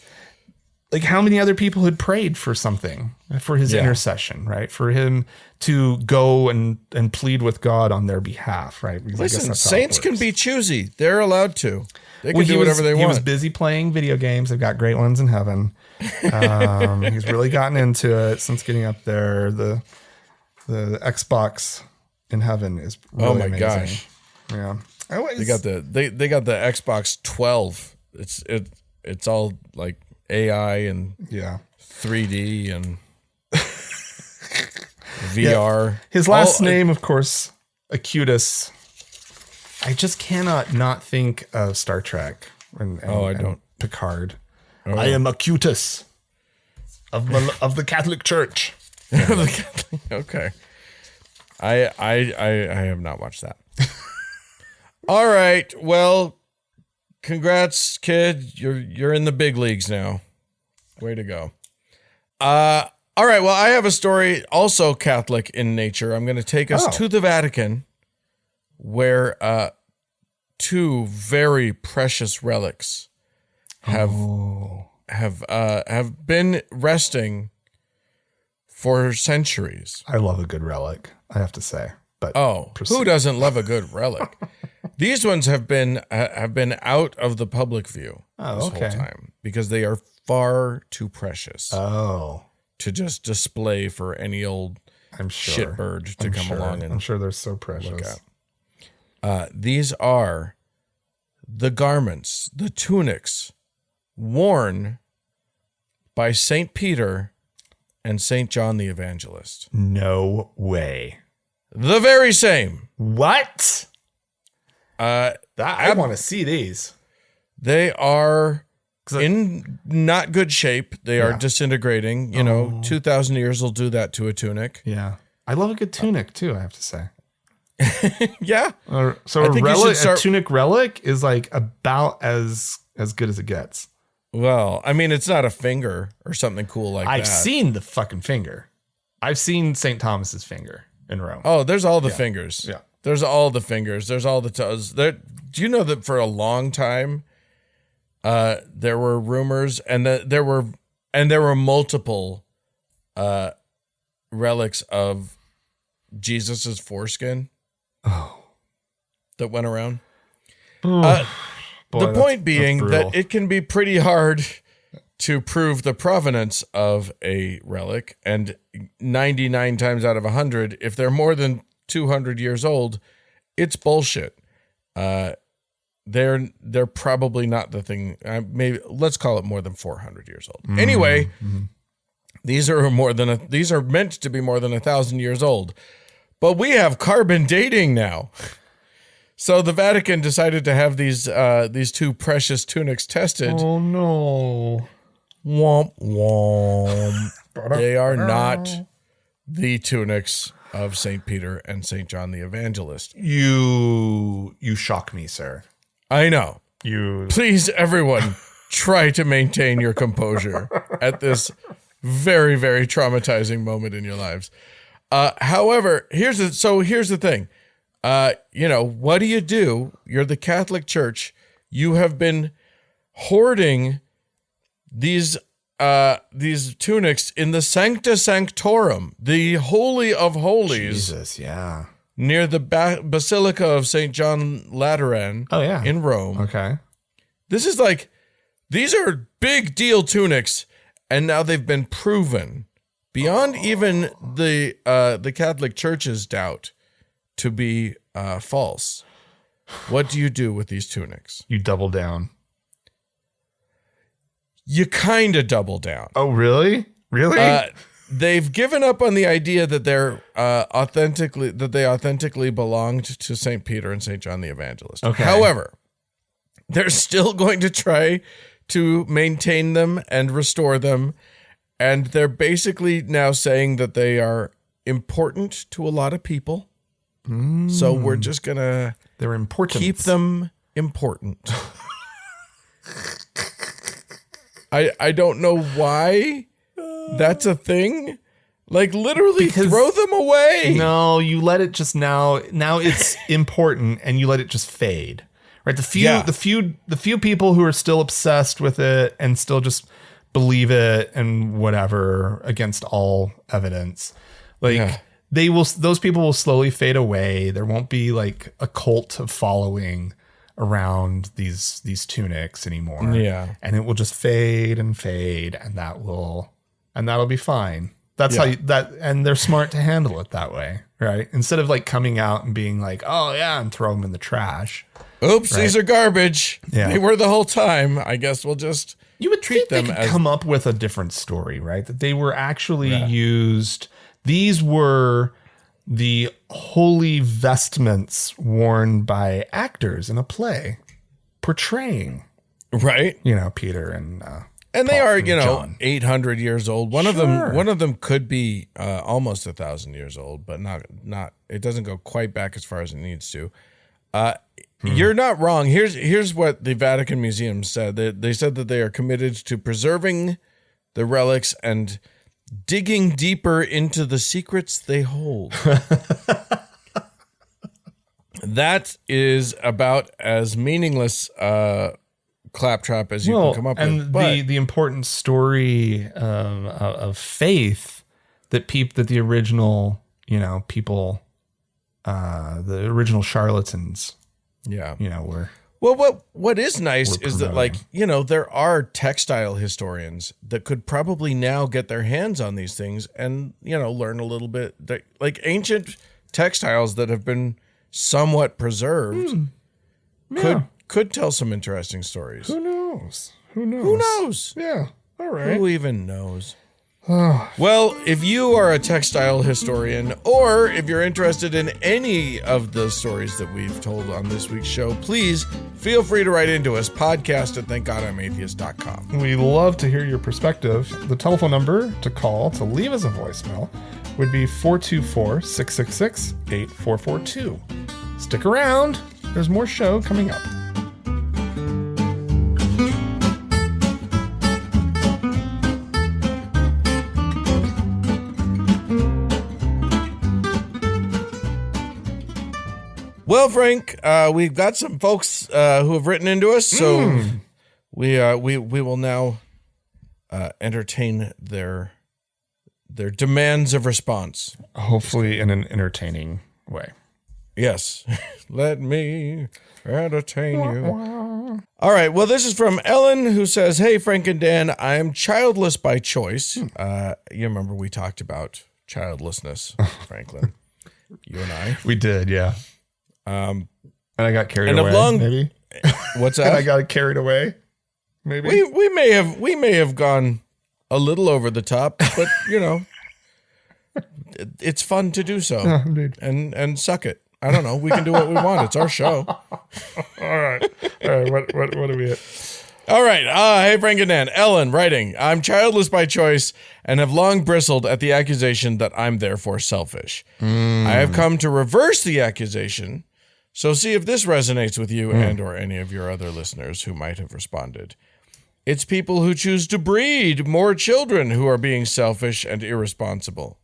like how many other people had prayed for something, for his intercession, right? For him to go and plead with God on their behalf, right? Because listen, saints can be choosy. They're allowed to. They can do whatever they want. He was busy playing video games. They've got great ones in heaven. He's really gotten into it since getting up there. The Xbox in heaven is really amazing. Gosh. Yeah. They got the Xbox 12. It's all like AI and 3D and VR. Yeah. His last name, of course, Acutus. I just cannot not think of Star Trek and Picard. I am Acutus. of the Catholic Church. Okay. I have not watched that. All right. Well, congrats, kid. You're in the big leagues now. Way to go. All right. Well, I have a story also Catholic in nature. I'm going to take us to the Vatican, where two very precious relics have been resting for centuries. I love a good relic, I have to say. But who doesn't love a good relic? These ones have been out of the public view this whole time because they are far too precious. To just display for any old shitbird to come along and I'm sure they're so precious. Look at. These are the garments, the tunics worn by St. Peter and St. John the Evangelist. No way. The very same. What? I want to see these. They are in not good shape. They are disintegrating. 2,000 years will do that to a tunic. Yeah. I love a good tunic too, I have to say. Yeah. So a tunic relic is like about as good as it gets. Well, I mean, it's not a finger or something cool like that. I've seen the fucking finger. I've seen St. Thomas's finger in Rome. Oh, there's all the fingers. Yeah. There's all the fingers. There's all the toes. Do you know that for a long time, there were rumors and there were multiple relics of Jesus's foreskin that went around. The point being that it can be pretty hard to prove the provenance of a relic, and 99 times out of 100, if they're more than 200 years old, it's bullshit. They're probably not the thing. Maybe let's call it more than 400 years old. Anyway, these are meant to be more than 1,000 years old, but we have carbon dating now. So the Vatican decided to have these two precious tunics tested. Oh no! Womp womp. They are not the tunics of St. Peter and St. John the Evangelist. You shock me, sir. I know. You please, everyone, try to maintain your composure at this very, very traumatizing moment in your lives. However, here's the thing. What do? You're the Catholic Church. You have been hoarding these tunics in the Sancta Sanctorum, the Holy of Holies. Jesus, yeah. Near the Basilica of St. John Lateran in Rome. Okay. These are big deal tunics, and now they've been proven beyond even the Catholic Church's doubt to be false. What do you do with these tunics? You double down. You kind of double down. Oh, really? Really? They've given up on the idea that they authentically belonged to St. Peter and St. John the Evangelist. Okay. However, they're still going to try to maintain them and restore them, and they're basically now saying that they are important to a lot of people. So we're just gonna they're important. Keep them important. I don't know why that's a thing. Like literally throw them away. No, you let it just now it's important and you let it just fade. Right? The few people who are still obsessed with it and still just believe it and whatever against all evidence. Those people will slowly fade away. There won't be like a cult of following around these tunics anymore. Yeah. And it will just fade and that'll be fine. That's and they're smart to handle it that way, right? Instead of like coming out and being like, oh yeah, and throw them in the trash. Oops, right? These are garbage. Yeah. They were the whole time. I guess we'll just treat them as come up with a different story, right? That they were actually used. These were the holy vestments worn by actors in a play portraying, right? Peter and And they are, John. 800 years old. One of them could be almost 1,000 years old, but not. It doesn't go quite back as far as it needs to. You're not wrong. Here's what the Vatican Museum said. They said that they are committed to preserving the relics and digging deeper into the secrets they hold. That is about as meaningless claptrap as you can come up and with. But the important story of faith that the original people, the original charlatans, were. Well, what is nice is that, like, there are textile historians that could probably now get their hands on these things and, learn a little bit. Like ancient textiles that have been somewhat preserved could tell some interesting stories. Who knows? Yeah. All right. Who even knows? Well, if you are a textile historian, or if you're interested in any of the stories that we've told on this week's show, please feel free to write into us, podcast@thankgodimatheist.com. We love to hear your perspective. The telephone number to call to leave us a voicemail would be 424-666-8442. Stick around. There's more show coming up. Well, Frank, we've got some folks who have written into us, so we will now entertain their demands of response. Hopefully in an entertaining way. Yes. Let me entertain you. All right. Well, this is from Ellen, who says, "Hey, Frank and Dan, I am childless by choice." You remember we talked about childlessness, Franklin, you and I. We did, yeah. And I got carried away. Maybe. What's that? And I got carried away. Maybe we may have gone a little over the top, but it's fun to do so. Yeah, indeed. And suck it. I don't know. We can do what we want. It's our show. All right. What do we hit? All right. Hey, Frank and Dan. Ellen writing, "I'm childless by choice and have long bristled at the accusation that I'm therefore selfish. I have come to reverse the accusation. So see if this resonates with you and or any of your other listeners who might have responded. It's people who choose to breed more children who are being selfish and irresponsible.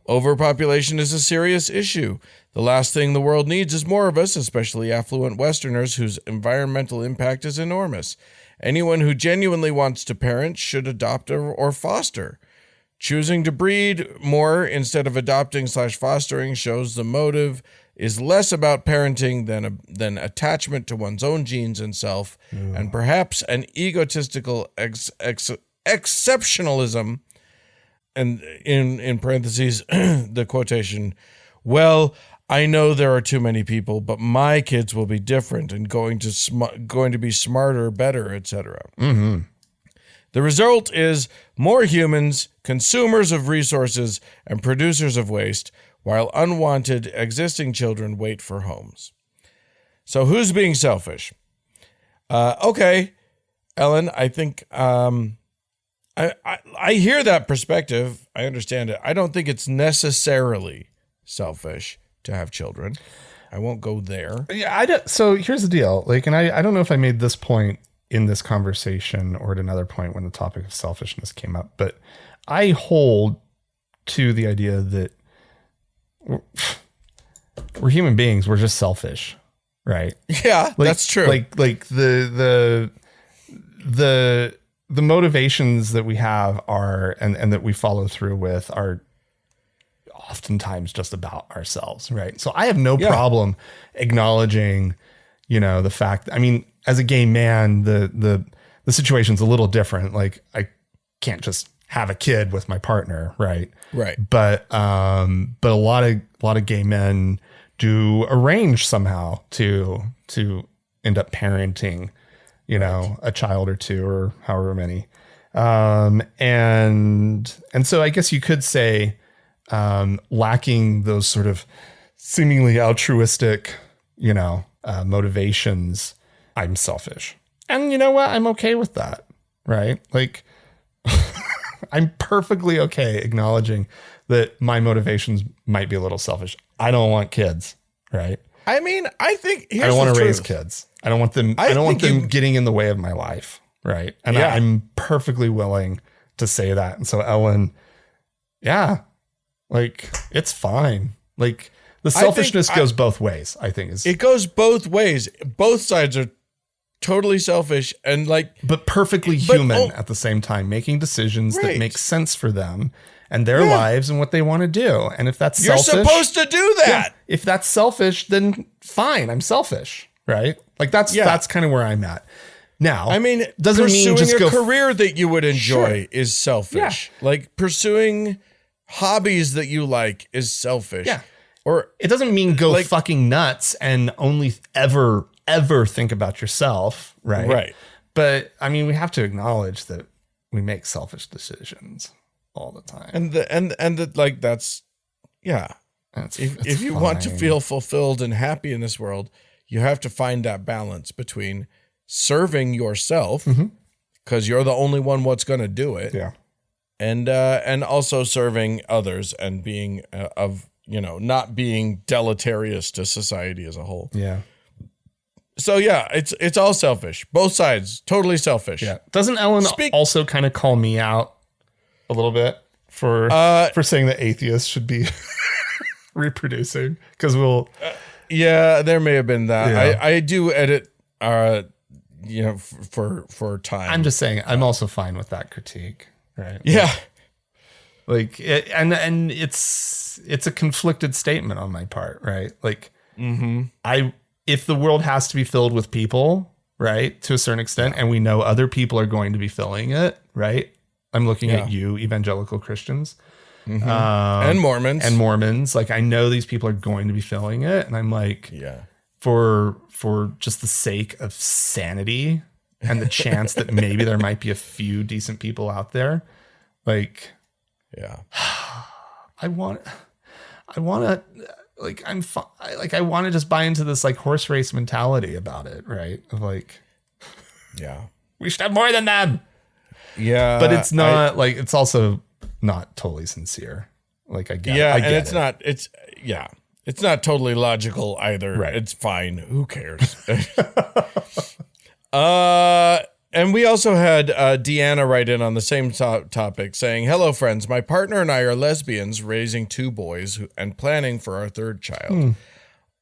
Overpopulation is a serious issue. The last thing the world needs is more of us, especially affluent Westerners whose environmental impact is enormous. Anyone who genuinely wants to parent should adopt or foster. Choosing to breed more instead of adopting/fostering shows the motive is less about parenting than attachment to one's own genes and self, and perhaps an egotistical exceptionalism." And in parentheses, the quotation, "Well, I know there are too many people, but my kids will be different and going to be smarter, better, etc." The result is more humans, consumers of resources, and producers of waste, while unwanted existing children wait for homes. So who's being selfish? Okay, Ellen, I think I hear that perspective. I understand it. I don't think it's necessarily selfish to have children. I won't go there. Yeah, I don't. So here's the deal. Like, and I don't know if I made this point in this conversation or at another point when the topic of selfishness came up, but I hold to the idea that we're human beings. We're just selfish, right? Yeah, that's true. Like the motivations that we have are, and that we follow through with, are oftentimes just about ourselves, right? So I have no problem acknowledging, the fact, I mean, as a gay man, the situation's a little different. Like, I can't just have a kid with my partner, right? Right. But a lot of gay men do arrange somehow to end up parenting, a child or two or however many. And so I guess you could say, lacking those sort of seemingly altruistic, motivations, I'm selfish. And you know what? I'm okay with that. right? Like, I'm perfectly okay acknowledging that my motivations might be a little selfish. I don't want kids, right? I mean, I think I don't want to raise kids. I don't want them. I don't want them getting in the way of my life, right? And Yeah. I'm perfectly willing to say that. And so Ellen, yeah, like it's fine. Like the selfishness goes both ways. I think it goes both ways. Both sides are totally selfish and like, but perfectly human at the same time, making decisions that make sense for them and their lives and what they want to do. And if that's you're selfish, supposed to do that. if that's selfish, then fine. I'm selfish, right? Like that's kind of where I'm at now. I mean, doesn't mean just a career that you would enjoy is selfish. Yeah. Like pursuing hobbies that you like is selfish. Yeah. Or it doesn't mean go fucking nuts and only ever think about yourself, right? Right. But I mean, we have to acknowledge that we make selfish decisions all the time. And like that's if you want to feel fulfilled and happy in this world, you have to find that balance between serving yourself because you're the only one what's going to do it. Yeah. And also serving others and being not being deleterious to society as a whole. Yeah. So yeah, it's all selfish. Both sides, totally selfish. Yeah. Doesn't Ellen also kind of call me out a little bit for saying that atheists should be reproducing? Because there may have been that. Yeah. I do edit for time. I'm just saying I'm also fine with that critique, right? Yeah. Like and it's a conflicted statement on my part, right? Like if the world has to be filled with people, right, to a certain extent, and we know other people are going to be filling it, right? I'm looking at you, evangelical Christians, and Mormons, Like I know these people are going to be filling it, and I'm like, for just the sake of sanity and the chance that maybe there might be a few decent people out there, like, I want to. Like I'm like I want to just buy into this like horse race mentality about it, right? Of like, we should have more than them. Yeah, but it's not like it's also not totally sincere. Like I get, and it's not totally logical either. Right. It's fine. Who cares? And we also had Deanna write in on the same topic saying, "Hello, friends. My partner and I are lesbians raising 2 boys and planning for our 3rd child.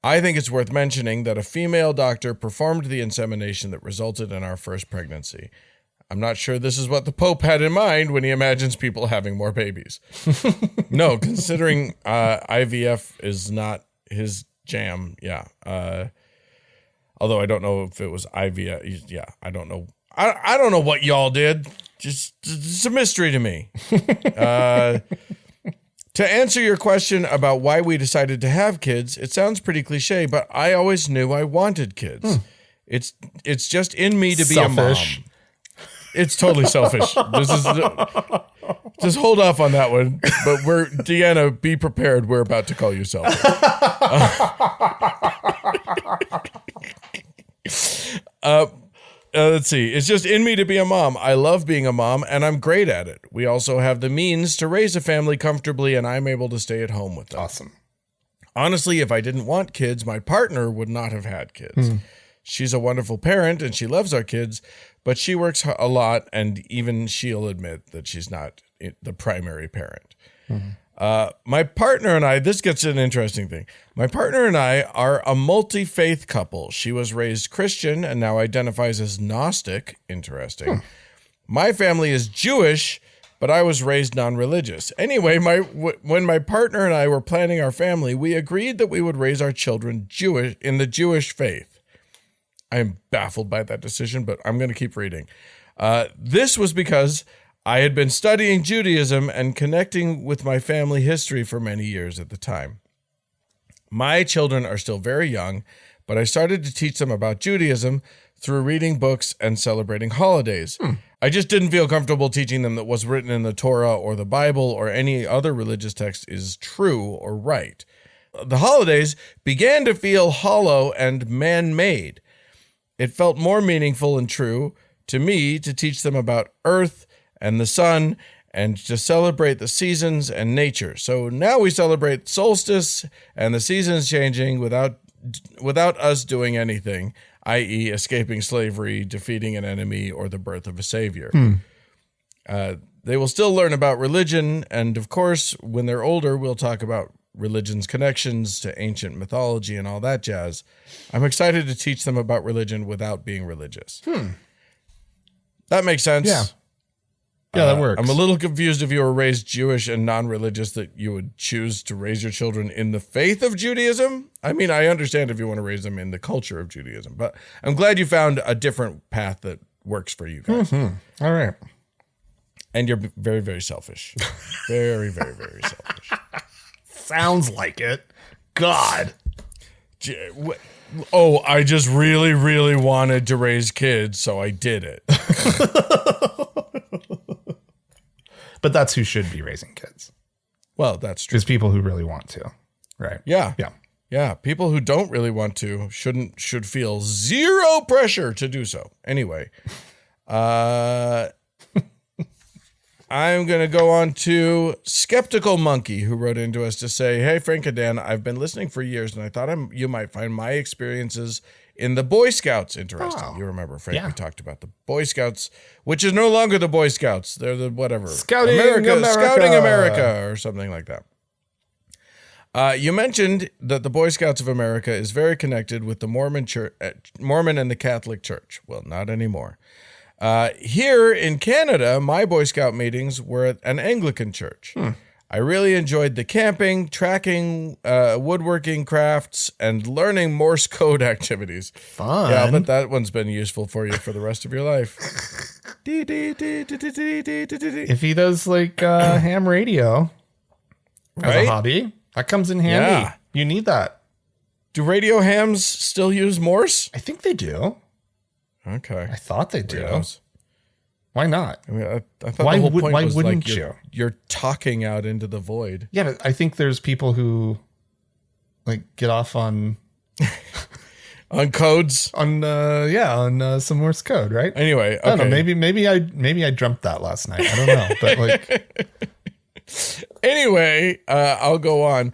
I think it's worth mentioning that a female doctor performed the insemination that resulted in our first pregnancy. I'm not sure this is what the Pope had in mind when he imagines people having more babies. No, considering IVF is not his jam. Yeah. Although I don't know if it was IVF. Yeah, I don't know. I don't know what y'all did. Just it's a mystery to me. To answer your question about why we decided to have kids, it sounds pretty cliche, but I always knew I wanted kids. It's just in me to be a mom. It's totally selfish. Just hold off on that one. But Deanna, be prepared. We're about to call you selfish. Let's see. It's just in me to be a mom. I love being a mom, and I'm great at it. We also have the means to raise a family comfortably, and I'm able to stay at home with them. Awesome. Honestly, if I didn't want kids, my partner would not have had kids. She's a wonderful parent, and she loves our kids, but she works a lot, and even she'll admit that she's not the primary parent. My partner and I, this gets an interesting thing. My partner and I are a multi-faith couple. She was raised Christian and now identifies as Gnostic. Interesting. My family is Jewish, but I was raised non-religious. Anyway, when my partner and I were planning our family, we agreed that we would raise our children Jewish in the Jewish faith. I am baffled by that decision, but I'm going to keep reading. This was because I had been studying Judaism and connecting with my family history for many years at the time. My children are still very young, but I started to teach them about Judaism through reading books and celebrating holidays. I just didn't feel comfortable teaching them that what's written in the Torah or the Bible or any other religious text is true or right. The holidays began to feel hollow and man-made. It felt more meaningful and true to me to teach them about Earth and the sun and to celebrate the seasons and nature. So now we celebrate solstice and the seasons changing without us doing anything, i.e. escaping slavery, defeating an enemy, or the birth of a savior. They will still learn about religion, and of course, when they're older, we'll talk about religion's connections to ancient mythology and all that jazz. I'm excited to teach them about religion without being religious. That makes sense. Yeah. Yeah, that works. I'm a little confused if you were raised Jewish and non-religious that you would choose to raise your children in the faith of Judaism. I mean, I understand if you want to raise them in the culture of Judaism, but I'm glad you found a different path that works for you guys. All right. And you're very, very selfish. Very, very, very selfish. Sounds like it. God. Oh, I just really, really wanted to raise kids, so I did it. But that's who should be raising kids. Well, that's true. Is people who really want to. Right. Yeah. Yeah. Yeah. People who don't really want to should feel zero pressure to do so. Anyway, I'm going to go on to Skeptical Monkey, who wrote into us to say, hey, Frank and Dan, I've been listening for years, and I thought you might find my experiences in the Boy Scouts interesting. Oh, you remember, Frank, yeah. we talked about the Boy Scouts, which is no longer the Boy Scouts. They're the whatever. Scouting America, or something like that. You mentioned that the Boy Scouts of America is very connected with the Mormon and the Catholic Church. Well, not anymore. Here in Canada, my Boy Scout meetings were at an Anglican church. I really enjoyed the camping, tracking, woodworking crafts, and learning Morse code activities. Fun. Yeah, but that one's been useful for you for the rest of your life. If he does like ham radio as Right? a hobby, that comes in handy. Yeah. You need that. Do radio hams still use Morse? I think they do. Okay. I thought they do. Weirdos. Why not? I mean, I thought Why the whole would- point why was wouldn't like you? you're talking out into the void. Yeah, but I think there's people who like get off on On codes. some Morse code, right? Anyway, okay. I don't know. Maybe I dreamt that last night. I don't know, but like, Anyway, I'll go on.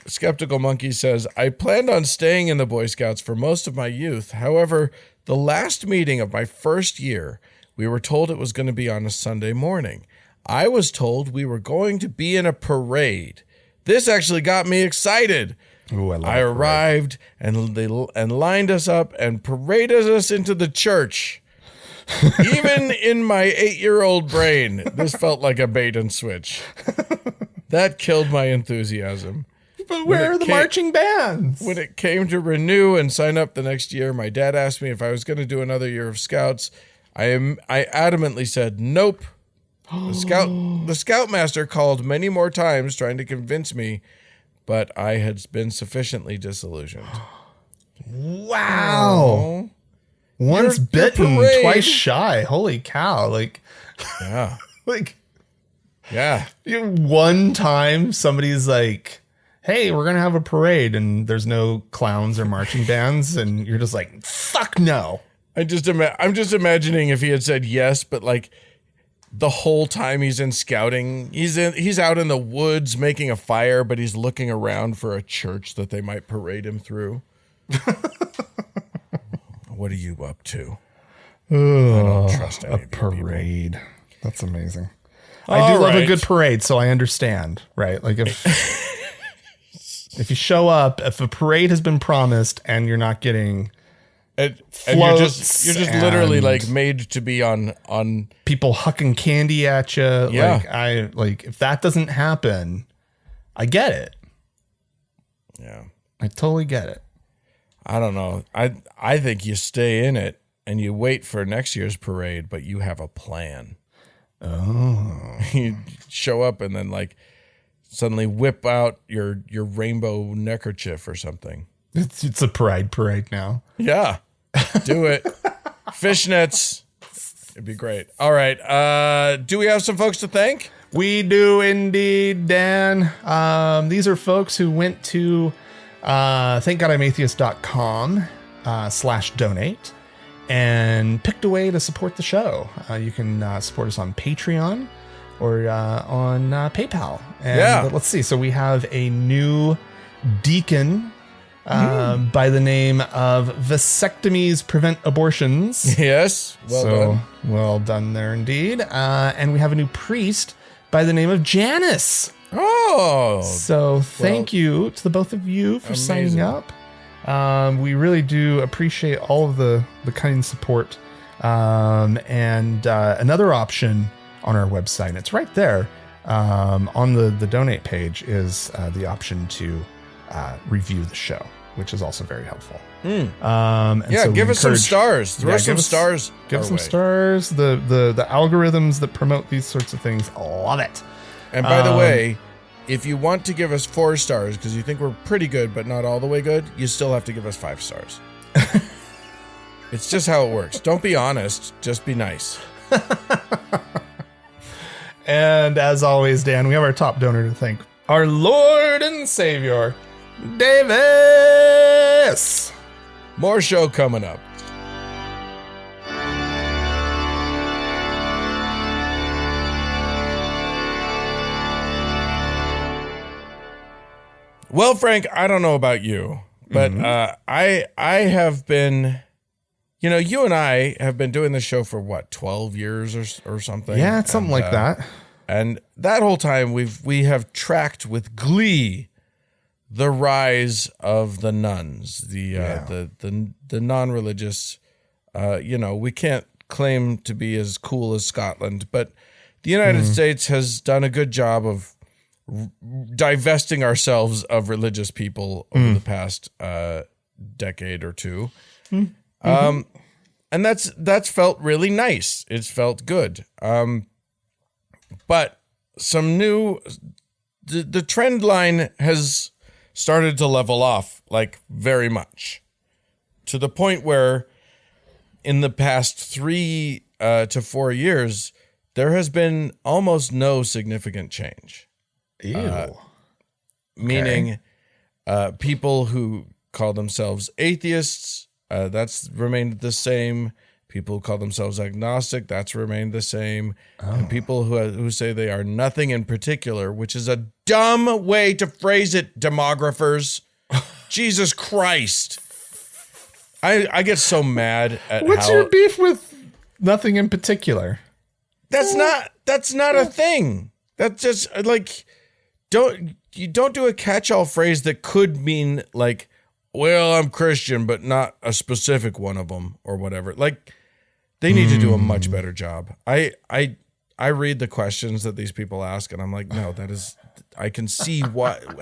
Skeptical Monkey says, I planned on staying in the Boy Scouts for most of my youth. However, the last meeting of my first year, we were told it was going to be on a Sunday morning. I was told we were going to be in a parade. This actually got me excited. ooh, I love I it. arrived and they lined us up and paraded us into the church. Even in my 8-year-old brain, this felt like a bait and switch. That killed my enthusiasm. But where are the marching bands? When it came to renew and sign up the next year, my dad asked me if I was going to do another year of Scouts. I adamantly said nope. The Scoutmaster called many more times trying to convince me, but I had been sufficiently disillusioned. Wow. Oh, Once Your bitten, parade. twice shy. Holy cow. Like, yeah, like yeah. one time somebody's like, hey, we're going to have a parade and there's no clowns or marching bands. And you're just like, fuck no. I'm just imagining if he had said yes, but like the whole time he's in scouting, he's out in the woods making a fire, but he's looking around for a church that they might parade him through. What are you up to? I don't trust any A of you people. parade. That's amazing. I do love a good parade, so I understand, right? Like if you show up, if a parade has been promised and you're not getting And you're just floats literally and- like made to be on people hucking candy at you, Yeah. if that doesn't happen, I get it. yeah. I totally get it. I don't know. I think you stay in it and you wait for next year's parade, but you have a plan. Oh. You show up and then like suddenly whip out your rainbow neckerchief or something. It's a parade now. Yeah. Do it. Fishnets. It'd be great. All right. Do we have some folks to thank? We do indeed, Dan. These are folks who went to thankgodimatheist.com /donate and picked a way to support the show. You can support us on Patreon or on PayPal. And let's see. So we have a new deacon by the name of Vasectomies Prevent Abortions. Yes. Well done there indeed. And we have a new priest by the name of Janice. Oh. So thank you to the both of you for signing up. We really do appreciate all of the kind support. And another option on our website, it's right there on the donate page, is the option to review the show, which is also very helpful. So give us some stars. Throw some stars. Give some stars. The algorithms that promote these sorts of things, love it. And by the way, if you want to give us 4 stars because you think we're pretty good but not all the way good, you still have to give us 5 stars. It's just how it works. Don't be honest. Just be nice. And as always, Dan, we have our top donor to thank, our Lord and Savior, Davis. More show coming up. Well, Frank, I don't know about you, but I have been, you and I have been doing this show for what, 12 years or something? Yeah, it's something like that. And that whole time we have tracked with glee the rise of the nuns, the non-religious. We can't claim to be as cool as Scotland, but the United States has done a good job of divesting ourselves of religious people over the past decade or two. And that's felt really nice. It's felt good. But some the trend line has started to level off, like, very much, to the point where in the past 3 to 4 years, there has been almost no significant change. Ew. Meaning people who call themselves atheists, that's remained the same. People who call themselves agnostic, that's remained the same. And people who say they are nothing in particular, which is a dumb way to phrase it, demographers. Jesus Christ. I get so mad at What's your beef with nothing in particular? That's not a thing. That's just like, don't do a catch-all phrase that could mean like, well, I'm Christian, but not a specific one of them or whatever. Like, they need to do a much better job. I read the questions that these people ask, and I'm like, no, I can see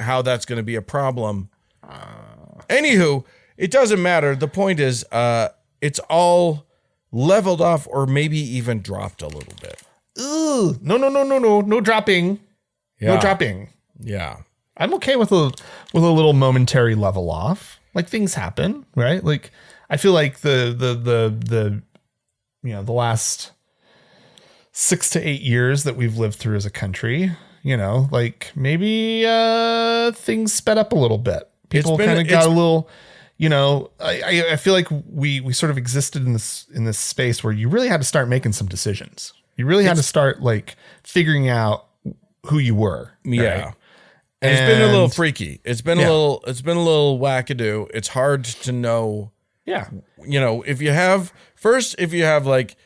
how that's going to be a problem. Anywho, it doesn't matter. The point is, it's all leveled off or maybe even dropped a little bit. Ooh, no dropping. Yeah. No dropping. Yeah. I'm okay with a little momentary level off. Like, things happen, right? Like, I feel like the last 6 to 8 years that we've lived through as a country, like, maybe things sped up a little bit. People kind of got a little, I feel like we sort of existed in this space where you really had to start making some decisions. You really had to start, like, figuring out who you were. Yeah. Right? And it's been a little freaky. It's been a little wackadoo. It's hard to know. Yeah. If you have like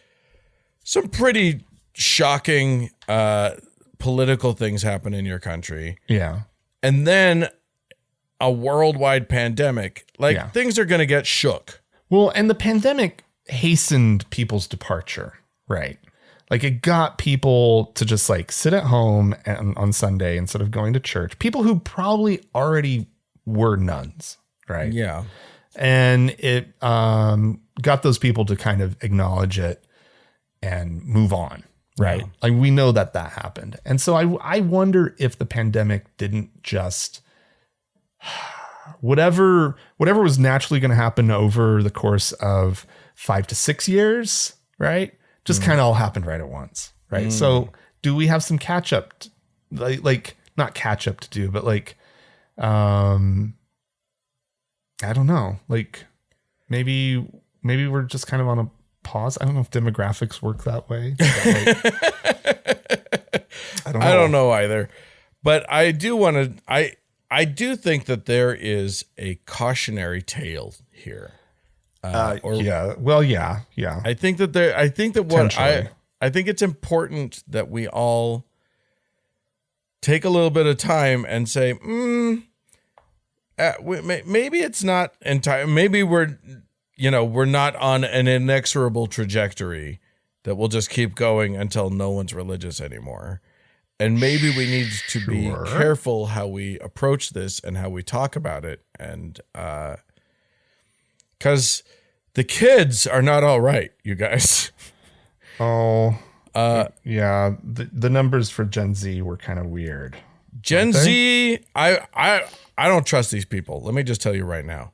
some pretty shocking political things happen in your country. Yeah. And then a worldwide pandemic, things are going to get shook. Well, and the pandemic hastened people's departure, right? Like, it got people to just, like, sit at home on Sunday instead of going to church. People who probably already were nuns, right? Yeah. And it got those people to kind of acknowledge it and move on, right? Yeah. Like, we know that happened. And so I wonder if the pandemic didn't just... whatever was naturally going to happen over the course of 5 to 6 years, right? Just kind of all happened right at once, right? So do we have some catch up, like not catch up to do, but like, I don't know, like maybe maybe we're just kind of on a pause. I don't know if demographics work that way. I don't know. I don't know either. But I do want to I do think that there is a cautionary tale here. Yeah. Well, yeah. I think that I think it's important that we all take a little bit of time and say, maybe it's not entire. Maybe we're not on an inexorable trajectory that will just keep going until no one's religious anymore. And maybe we need to be careful how we approach this and how we talk about it. And because the kids are not all right, you guys. Oh, yeah. The numbers for Gen Z were kind of weird. Gen Z, I don't trust these people. Let me just tell you right now.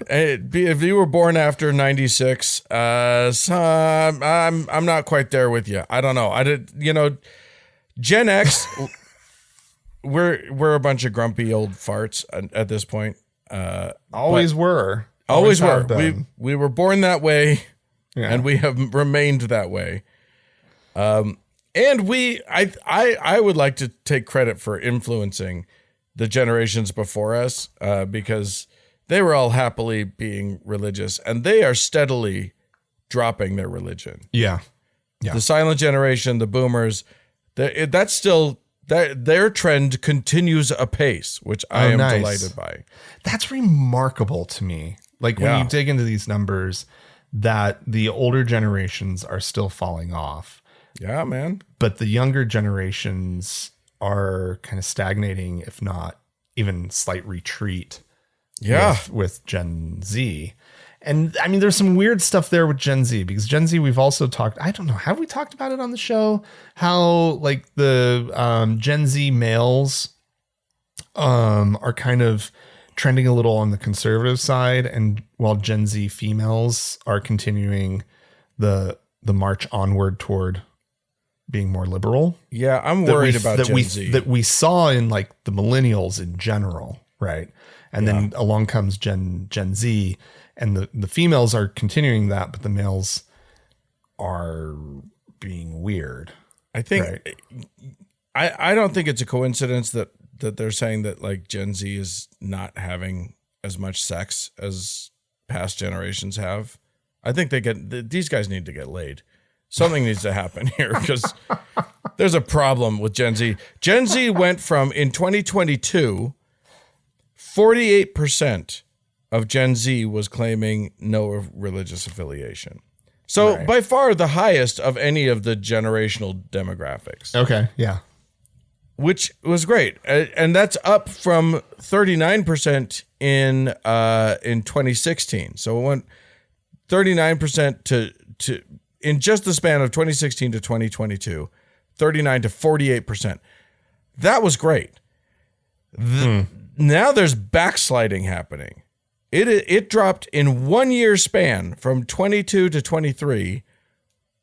If you were born after 96, I'm not quite there with you. I don't know. Gen X, we're a bunch of grumpy old farts at this point. Always were. Always have were. been. We were born that way, Yeah. and we have remained that way. And I would like to take credit for influencing the generations before us, because they were all happily being religious, and they are steadily dropping their religion. Yeah. The silent generation, the boomers, that's still their trend continues apace, which I am nice. delighted by. That's remarkable to me. Like when you dig into these numbers, that the older generations are still falling off. Yeah, man. But the younger generations are kind of stagnating, if not even slight retreat. Yeah. With Gen Z. And I mean, there's some weird stuff there with Gen Z, because Gen Z, we've also talked, I don't know, have we talked about it on the show? How like the Gen Z males are kind of trending a little on the conservative side, and while Gen Z females are continuing the march onward toward being more liberal. Yeah, I'm worried about Gen Z. That we saw in like the millennials in general, right? And then along comes Gen Z, and the females are continuing that, but the males are being weird. I think right? I don't think it's a coincidence that they're saying that like Gen Z is not having as much sex as past generations have. I think these guys need to get laid. Something needs to happen here, because there's a problem with Gen Z. Gen Z went from, in 2022, 48% of Gen Z was claiming no religious affiliation. So by far the highest of any of the generational demographics. Okay, yeah. Which was great. And that's up from 39% in 2016. So it went 39% to in just the span of 2016 to 2022, 39 to 48%. That was great. Now there's backsliding happening. It dropped in 1 year span from 22 to 23.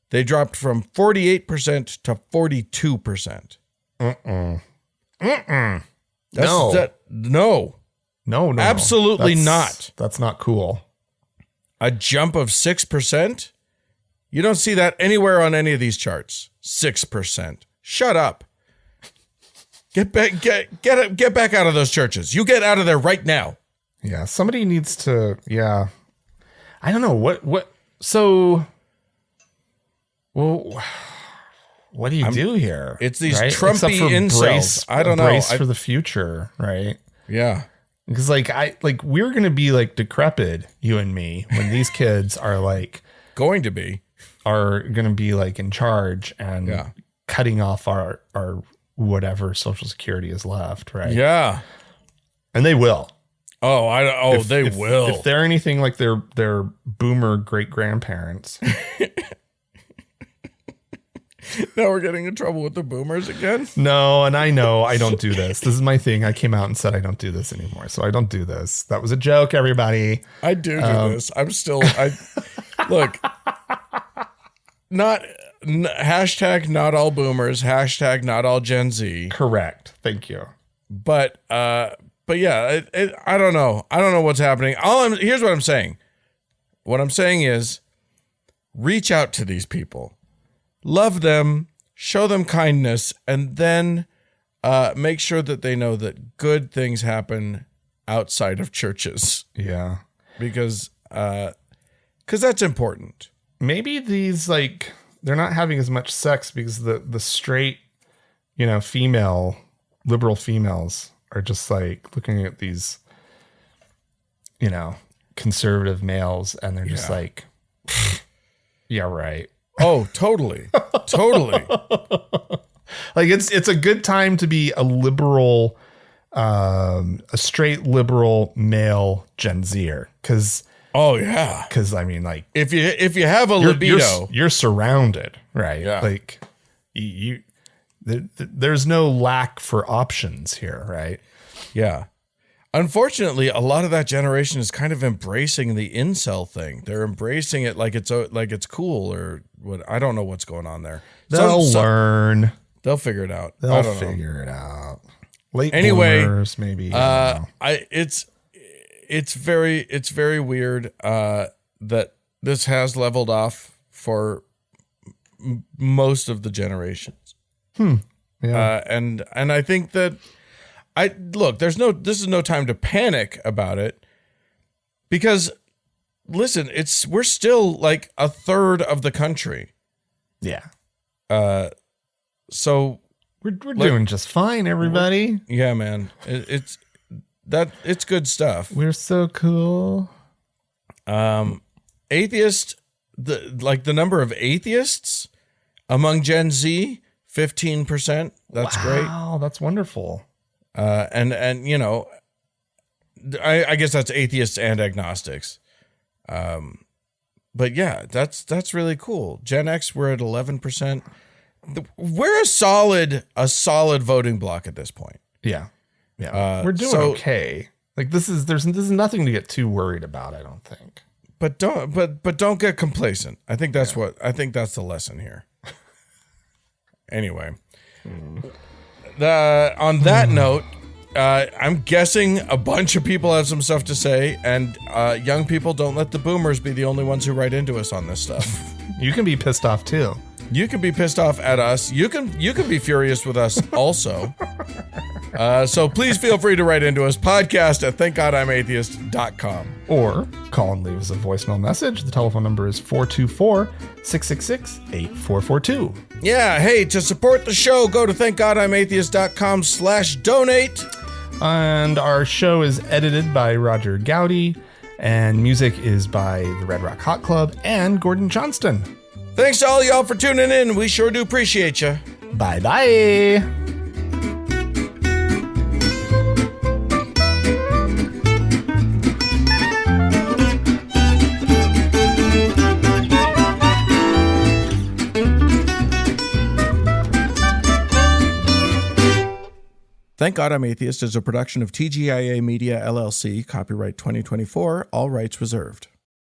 They dropped from 48% to 42%. No. Absolutely not. That's not cool. A jump of 6%? You don't see that anywhere on any of these charts. 6%. Shut up. Get back out of those churches. You get out of there right now. Yeah, somebody needs to. Yeah, I don't know what. So, well, what do you do here? It's these Trumpy incels. I don't know. Brace for the future, right? Yeah, because like we're gonna be like decrepit, you and me, when these kids are like going to be like in charge and cutting off our whatever Social Security is left, right? Yeah, and they will. They will. If they're anything like their boomer great grandparents. Now we're getting in trouble with the boomers again. No, and I know I don't do this. This is my thing. I came out and said I don't do this anymore, so I don't do this. That was a joke, everybody. I do this. I'm still. Look. Hashtag not all boomers. Hashtag not all Gen Z. Correct. Thank you. But yeah, I don't know. I don't know what's happening. Here's what I'm saying. What I'm saying is reach out to these people, love them, show them kindness, and then make sure that they know that good things happen outside of churches. Yeah. Because that's important. Maybe these, like, they're not having as much sex because the straight, female, liberal females are just like looking at these, conservative males, and they're just like, yeah, right. Oh, totally. Totally. Like it's a good time to be a liberal, a straight liberal male Gen Zer. Cause I mean, like, if you have a libido, you're surrounded, right? Yeah. Like there's no lack for options here, right? yeah. Unfortunately, a lot of that generation is kind of embracing the incel thing. They're embracing it like it's cool or what. I don't know what's going on there. They'll learn. They'll figure it out. They'll figure it out. Late bloomers, maybe. It's very weird that this has leveled off for most of the generations. Yeah. And I think that this is no time to panic about it, because listen, we're still like a third of the country. Yeah. So we're doing just fine, everybody. Yeah, man. It's good stuff. We're so cool. Atheist, the number of atheists among Gen Z, 15%. That's great. Wow, that's wonderful. And I guess that's atheists and agnostics. But yeah, that's really cool. Gen X, we're at 11%. We're a solid voting block at this point. Yeah. Yeah. We're doing okay. Like this is nothing to get too worried about, I don't think. But don't get complacent. I think that's the lesson here. Anyway. On that note, I'm guessing a bunch of people have some stuff to say, and young people, don't let the boomers be the only ones who write into us on this stuff. You can be pissed off too. You can be pissed off at us. You can be furious with us also. So please feel free to write into us, podcast@thankgodimatheist.com. Or call and leave us a voicemail message. The telephone number is 424-666-8442. Yeah, hey, to support the show, go to thankgodimatheist.com/donate. And our show is edited by Roger Gowdy, and music is by the Red Rock Hot Club and Gordon Johnston. Thanks to all y'all for tuning in. We sure do appreciate you. Bye-bye. Thank God I'm Atheist is a production of TGIA Media, LLC, copyright 2024, all rights reserved.